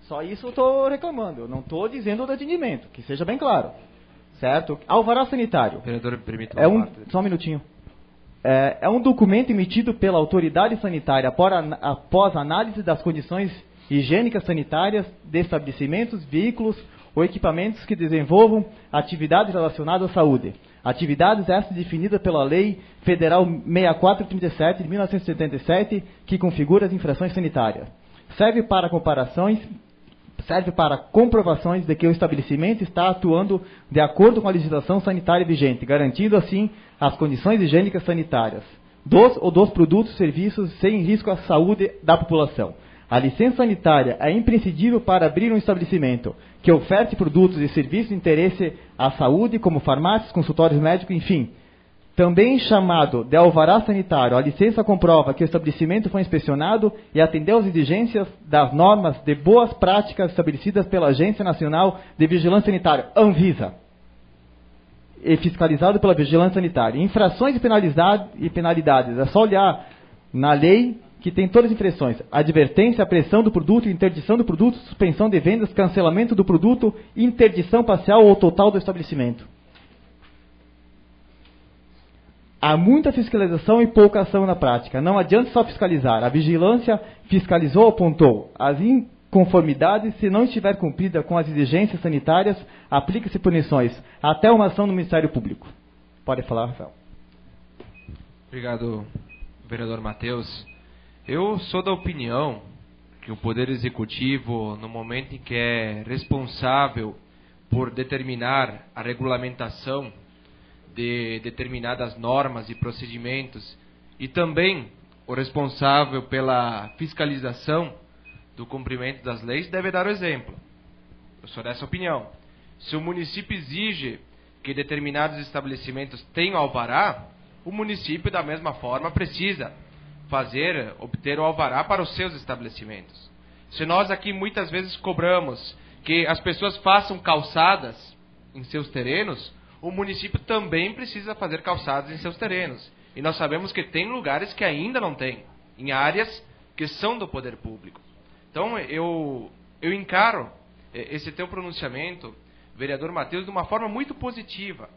Só isso eu estou reclamando, eu não estou dizendo do atendimento, que seja bem claro, certo? Alvará sanitário. Vereador, permita só um minutinho. É um documento emitido pela autoridade sanitária após análise das condições higiênicas sanitárias de estabelecimentos, veículos ou equipamentos que desenvolvam atividades relacionadas à saúde. Atividades essas definidas pela Lei Federal 6437 de 1977, que configura as infrações sanitárias. Serve para comprovações de que o estabelecimento está atuando de acordo com a legislação sanitária vigente, garantindo assim as condições higiênicas sanitárias dos produtos e serviços sem risco à saúde da população. A licença sanitária é imprescindível para abrir um estabelecimento que oferte produtos e serviços de interesse à saúde, como farmácias, consultórios médicos, enfim. Também chamado de alvará sanitário, a licença comprova que o estabelecimento foi inspecionado e atendeu às exigências das normas de boas práticas estabelecidas pela Agência Nacional de Vigilância Sanitária, Anvisa, e fiscalizado pela Vigilância Sanitária. Infrações e penalidades, é só olhar na lei que tem todas as infrações: advertência, apreensão do produto, interdição do produto, suspensão de vendas, cancelamento do produto, interdição parcial ou total do estabelecimento. Há muita fiscalização e pouca ação na prática. Não adianta só fiscalizar. A vigilância fiscalizou, apontou as inconformidades. Se não estiver cumprida com as exigências sanitárias, aplica-se punições, até uma ação no Ministério Público. Pode falar, Rafael. Obrigado, vereador Matheus. Eu sou da opinião que o Poder Executivo, no momento em que é responsável por determinar a regulamentação de determinadas normas e procedimentos, e também o responsável pela fiscalização do cumprimento das leis, deve dar o exemplo. Eu sou dessa opinião. Se o município exige que determinados estabelecimentos tenham alvará, o município, da mesma forma, precisa obter o alvará para os seus estabelecimentos. Se nós aqui muitas vezes cobramos que as pessoas façam calçadas em seus terrenos, o município também precisa fazer calçadas em seus terrenos. E nós sabemos que tem lugares que ainda não tem, em áreas que são do poder público. Então, eu encaro esse teu pronunciamento, vereador Matheus, de uma forma muito positiva,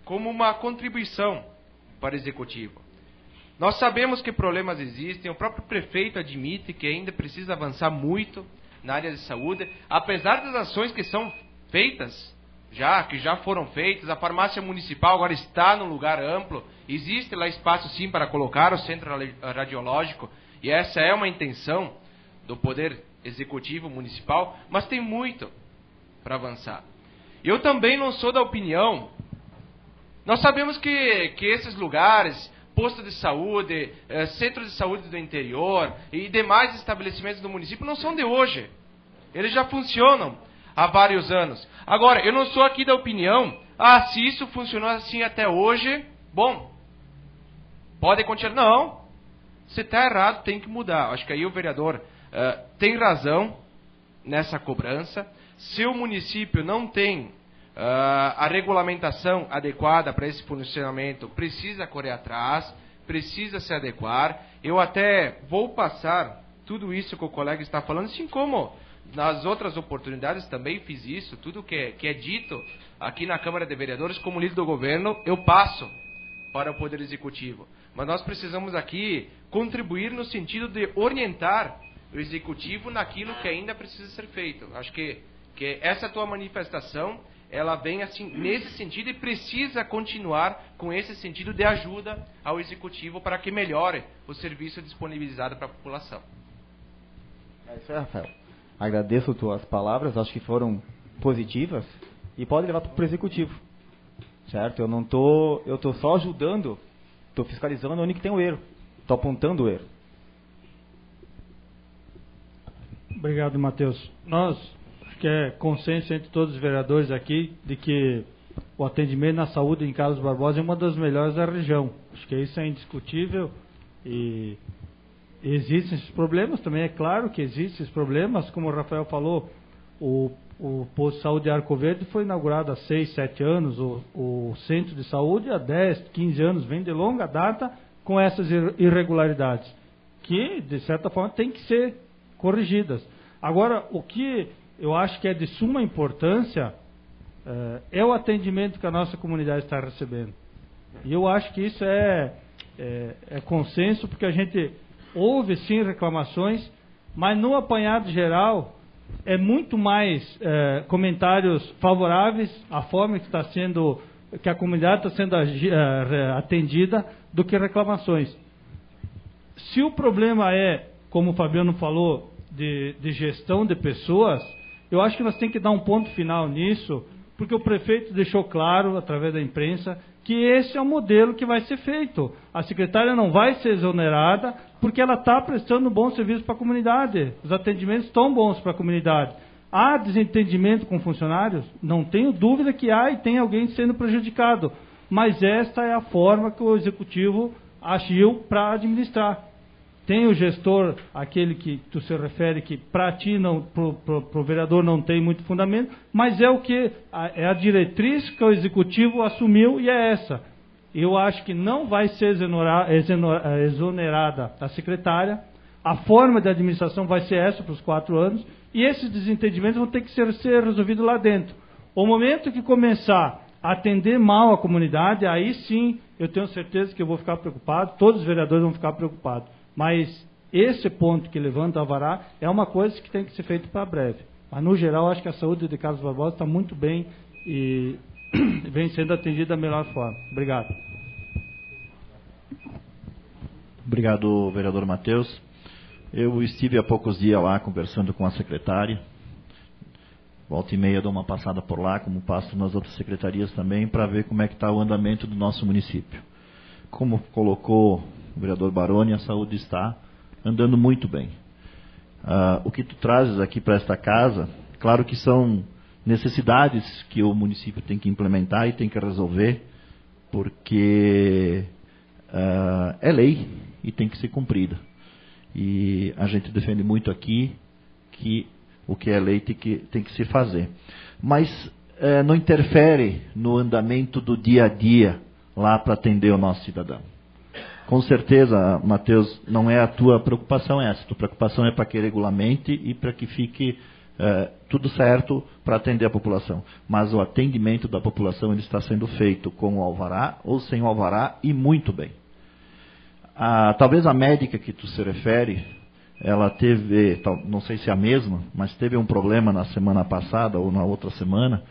como uma contribuição para o Executivo. Nós sabemos que problemas existem, o próprio prefeito admite que ainda precisa avançar muito na área de saúde, apesar das ações que são feitas, que já foram feitas. A farmácia municipal agora está num lugar amplo, existe lá espaço sim para colocar o centro radiológico, e essa é uma intenção do Poder Executivo Municipal, mas tem muito para avançar. Eu também não sou da opinião, nós sabemos que esses lugares, posto de saúde, centro de saúde do interior e demais estabelecimentos do município não são de hoje, eles já funcionam há vários anos. Agora, eu não sou aqui da opinião, se isso funcionou assim até hoje, bom, pode continuar. Não, se está errado, tem que mudar. Acho que aí o vereador tem razão nessa cobrança. Se o município não tem a regulamentação adequada para esse funcionamento, precisa correr atrás, precisa se adequar. Eu até vou passar tudo isso que o colega está falando, assim como nas outras oportunidades também fiz isso. Tudo que é dito aqui na Câmara de Vereadores como líder do governo, eu passo para o Poder Executivo. Mas nós precisamos aqui contribuir no sentido de orientar o Executivo naquilo que ainda precisa ser feito. Acho que essa tua manifestação, ela vem assim nesse sentido e precisa continuar com esse sentido de ajuda ao Executivo para que melhore o serviço disponibilizado para a população. É isso aí, Rafael. Agradeço tuas palavras, acho que foram positivas e pode levar para o Executivo, certo? Eu tô só ajudando, estou fiscalizando onde que tem o erro, estou apontando o erro. Obrigado, Matheus. Acho que é consenso entre todos os vereadores aqui de que o atendimento na saúde em Carlos Barbosa é uma das melhores da região. Acho que isso é indiscutível e existem esses problemas, também é claro que existem esses problemas, como o Rafael falou, o posto de saúde de Arco Verde foi inaugurado há 6, 7 anos, o centro de saúde há 10, 15 anos, vem de longa data com essas irregularidades, que de certa forma tem que ser corrigidas. Agora, o que eu acho que é de suma importância é o atendimento que a nossa comunidade está recebendo. E eu acho que isso é consenso, porque a gente houve sim reclamações, mas no apanhado geral é muito mais comentários favoráveis à forma que a comunidade está sendo atendida do que reclamações. Se o problema é, como o Fabiano falou, de gestão de pessoas, eu acho que nós temos que dar um ponto final nisso, porque o prefeito deixou claro, através da imprensa, que esse é o modelo que vai ser feito. A secretária não vai ser exonerada, porque ela está prestando um bom serviço para a comunidade. Os atendimentos estão bons para a comunidade. Há desentendimento com funcionários? Não tenho dúvida que há e tem alguém sendo prejudicado. Mas esta é a forma que o Executivo agiu para administrar. Tem o gestor, aquele que tu se refere, que para ti, para o vereador não tem muito fundamento, mas é é a diretriz que o Executivo assumiu e é essa. Eu acho que não vai ser exonerada a secretária, a forma de administração vai ser essa para os 4 anos, e esses desentendimentos vão ter que ser resolvidos lá dentro. O momento que começar a atender mal a comunidade, aí sim eu tenho certeza que eu vou ficar preocupado, todos os vereadores vão ficar preocupados. Mas esse ponto que levanta o Alvará é uma coisa que tem que ser feita para breve. Mas, no geral, acho que a saúde de Carlos Barbosa está muito bem e vem sendo atendida da melhor forma. Obrigado. Obrigado, vereador Matheus. Eu estive há poucos dias lá conversando com a secretária. Volta e meia dou uma passada por lá, como passo nas outras secretarias também, para ver como é que está o andamento do nosso município. Como colocou o vereador Baroni, a saúde está andando muito bem. O que tu trazes aqui para esta casa, claro que são necessidades que o município tem que implementar e tem que resolver, porque é lei e tem que ser cumprida. E a gente defende muito aqui que o que é lei tem que se fazer. Mas não interfere no andamento do dia a dia lá para atender o nosso cidadão. Com certeza, Matheus, não é a tua preocupação essa. A tua preocupação é para que regulamente e para que fique tudo certo para atender a população. Mas o atendimento da população ele está sendo feito com o alvará ou sem o alvará e muito bem. Talvez a médica que tu se refere, ela teve, não sei se é a mesma, mas teve um problema na semana passada ou na outra semana,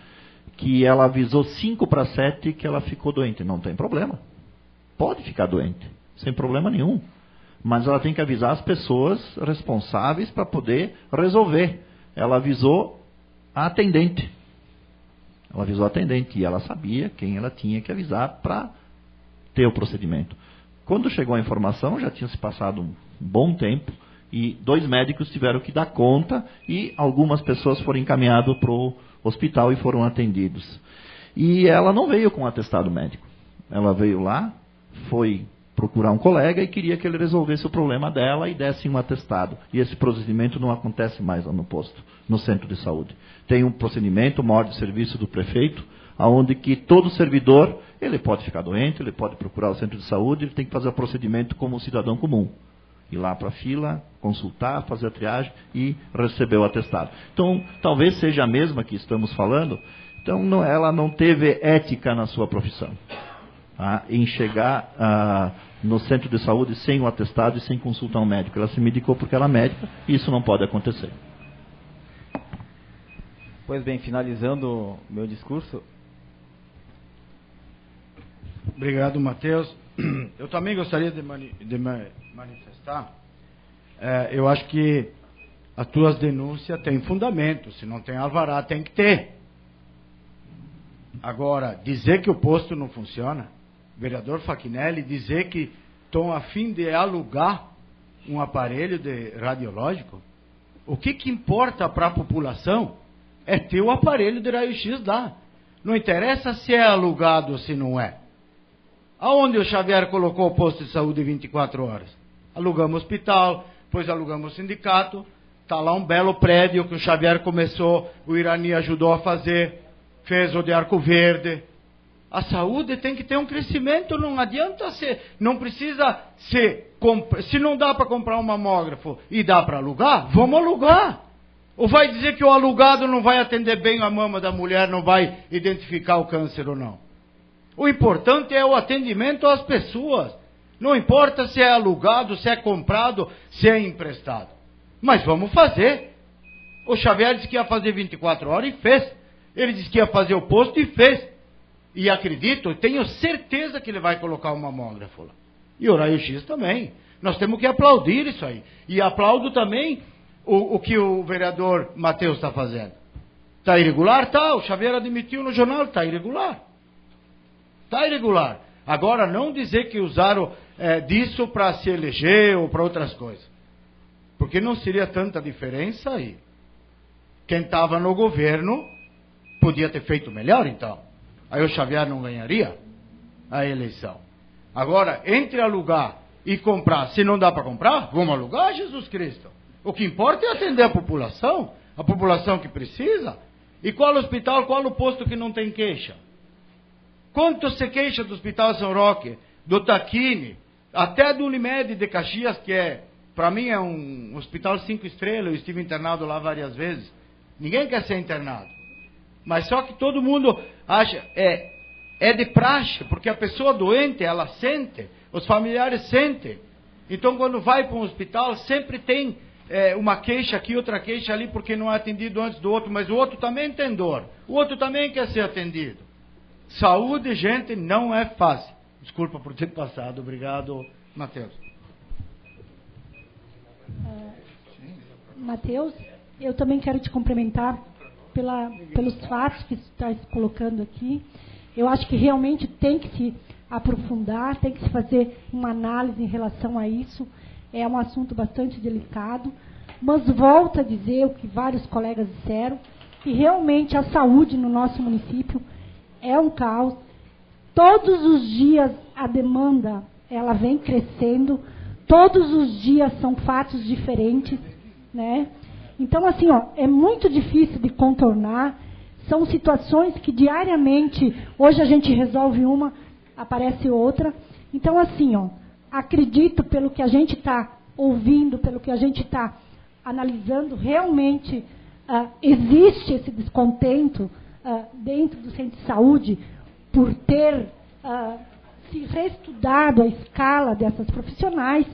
que ela avisou 5:07 que ela ficou doente. Não tem problema. Pode ficar doente, sem problema nenhum. Mas ela tem que avisar as pessoas responsáveis para poder resolver. Ela avisou a atendente. Ela avisou a atendente e ela sabia quem ela tinha que avisar para ter o procedimento. Quando chegou a informação, já tinha se passado um bom tempo e 2 médicos tiveram que dar conta e algumas pessoas foram encaminhadas para o hospital e foram atendidos. E ela não veio com atestado médico. Ela veio lá, foi procurar um colega e queria que ele resolvesse o problema dela e desse um atestado. E esse procedimento não acontece mais lá no posto, no centro de saúde. Tem um procedimento, uma ordem de serviço do prefeito, onde que todo servidor, ele pode ficar doente, ele pode procurar o centro de saúde, ele tem que fazer o procedimento como um cidadão comum. Ir lá para a fila, consultar, fazer a triagem e receber o atestado. Então, talvez seja a mesma que estamos falando. Então, ela não teve ética na sua profissão. Em chegar no centro de saúde sem o atestado e sem consultar um médico. Ela se medicou porque ela é médica e isso não pode acontecer. Pois bem, finalizando meu discurso. Obrigado, Matheus. Eu também gostaria de manifestar. Eu acho que as tuas denúncias têm fundamento. Se não tem alvará, tem que ter. Agora, dizer que o posto não funciona, vereador Fachinelli, dizer que estão a fim de alugar um aparelho radiológico, o que importa para a população é ter o aparelho de raio-x lá. Não interessa se é alugado ou se não é. Aonde o Xavier colocou o posto de saúde 24 horas? Alugamos o hospital, depois alugamos o sindicato, está lá um belo prédio que o Xavier começou, o Irani ajudou a fazer, fez o de Arco Verde. A saúde tem que ter um crescimento, não adianta ser, não precisa ser, se não dá para comprar um mamógrafo e dá para alugar, vamos alugar. Ou vai dizer que o alugado não vai atender bem a mama da mulher, não vai identificar o câncer ou não. O importante é o atendimento às pessoas. Não importa se é alugado, se é comprado, se é emprestado. Mas vamos fazer. O Xavier disse que ia fazer 24 horas e fez. Ele disse que ia fazer o posto e fez. E acredito, tenho certeza que ele vai colocar um mamógrafo lá. E o raio-x também. Nós temos que aplaudir isso aí. E aplaudo também o que o vereador Matheus está fazendo. Está irregular? Tá. O Xavier admitiu no jornal, está irregular. Está irregular. Agora, não dizer que usaram disso para se eleger ou para outras coisas. Porque não seria tanta diferença aí. Quem estava no governo podia ter feito melhor, então. Aí o Xavier não ganharia a eleição. Agora, entre alugar e comprar, se não dá para comprar, vamos alugar, Jesus Cristo. O que importa é atender a população que precisa. E qual hospital, qual o posto que não tem queixa? Quanto se queixa do Hospital São Roque, do Taquini, até do Unimed de Caxias, que é para mim é um hospital 5 estrelas, eu estive internado lá várias vezes. Ninguém quer ser internado. Mas só que todo mundo acha, é de praxe, porque a pessoa doente, ela sente, os familiares sentem. Então, quando vai para um hospital, sempre tem uma queixa aqui, outra queixa ali, porque não é atendido antes do outro, mas o outro também tem dor. O outro também quer ser atendido. Saúde, gente, não é fácil. Desculpa por ter passado. Obrigado, Matheus. Matheus, eu também quero te cumprimentar pelos fatos que você está colocando aqui. Eu acho que realmente tem que se aprofundar, tem que se fazer uma análise em relação a isso. É um assunto bastante delicado, mas volto a dizer o que vários colegas disseram, que realmente a saúde no nosso município é um caos. Todos os dias a demanda ela vem crescendo, todos os dias são fatos diferentes, né? Então, assim, é muito difícil de contornar, são situações que diariamente, hoje a gente resolve uma, aparece outra. Então, assim, acredito, pelo que a gente está ouvindo, pelo que a gente está analisando, realmente existe esse descontento dentro do centro de saúde por ter se reestudado a escala dessas profissionais,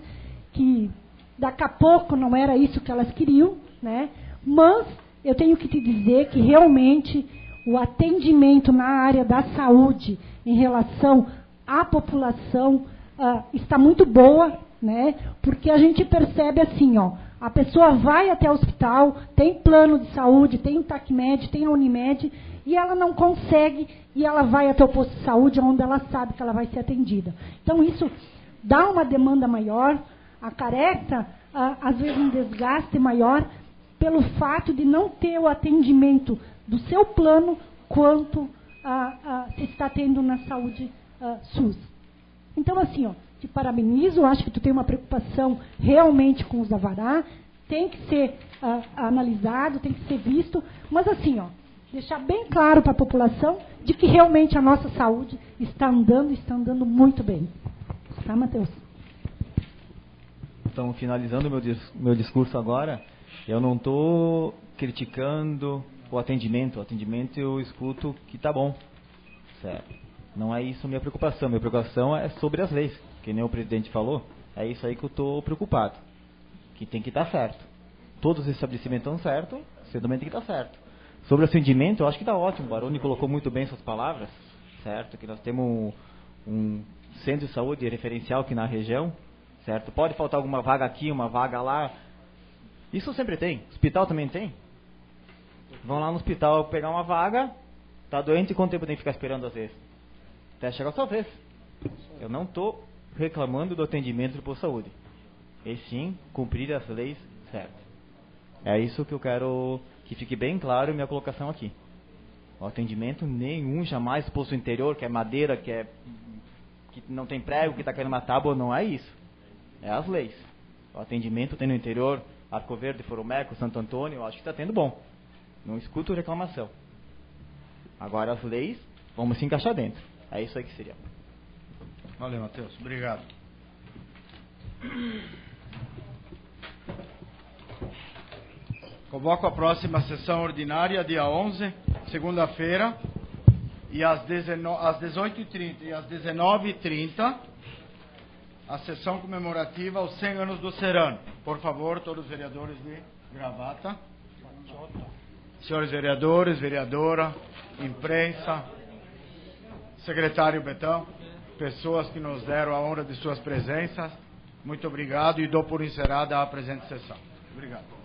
que daqui a pouco não era isso que elas queriam, né? Mas eu tenho que te dizer que realmente o atendimento na área da saúde em relação à população está muito boa, né? Porque a gente percebe assim, a pessoa vai até o hospital, tem plano de saúde, tem o TACMED, tem a Unimed, e ela não consegue, e ela vai até o posto de saúde, onde ela sabe que ela vai ser atendida. Então, isso dá uma demanda maior, acarreta, às vezes, um desgaste maior, pelo fato de não ter o atendimento do seu plano, quanto se está tendo na saúde SUS. Então, assim, te parabenizo, acho que tu tem uma preocupação realmente com os Avará, tem que ser analisado, tem que ser visto, mas assim, deixar bem claro para a população de que realmente a nossa saúde está andando muito bem. Tá, Matheus? Então, finalizando meu discurso agora, eu não estou criticando o atendimento. O atendimento eu escuto que está bom. Certo. Não é isso a minha preocupação. Minha preocupação é sobre as leis. Que nem o presidente falou, é isso aí que eu estou preocupado. Que tem que estar certo. Todos os estabelecimentos estão certos, você também tem que estar certo. Sobre o atendimento, eu acho que está ótimo. O Baroni colocou muito bem suas palavras, certo? Que nós temos um centro de saúde referencial aqui na região, certo? Pode faltar alguma vaga aqui, uma vaga lá. Isso sempre tem. Hospital também tem. Vão lá no hospital pegar uma vaga, tá doente, e quanto tempo tem que ficar esperando às vezes? Até chegar a sua vez. Eu não estou reclamando do atendimento do posto de saúde. E sim, cumprir as leis certas. É isso que eu quero que fique bem claro minha colocação aqui. O atendimento nenhum, jamais posto interior, que é madeira, que não tem prego, que está caindo uma tábua, não é isso. É as leis. O atendimento tem no interior, Arco Verde, Foromeco, Santo Antônio, eu acho que está tendo bom. Não escuto reclamação. Agora as leis, vamos se encaixar dentro. É isso aí que seria. Valeu, Matheus. Obrigado. Convoco a próxima sessão ordinária, dia 11, segunda-feira, e às 18h30 e às 19h30, a sessão comemorativa aos 100 anos do Serano. Por favor, todos os vereadores de gravata. Senhores vereadores, vereadora, imprensa, secretário Betão, pessoas que nos deram a honra de suas presenças, muito obrigado e dou por encerrada a presente sessão. Obrigado.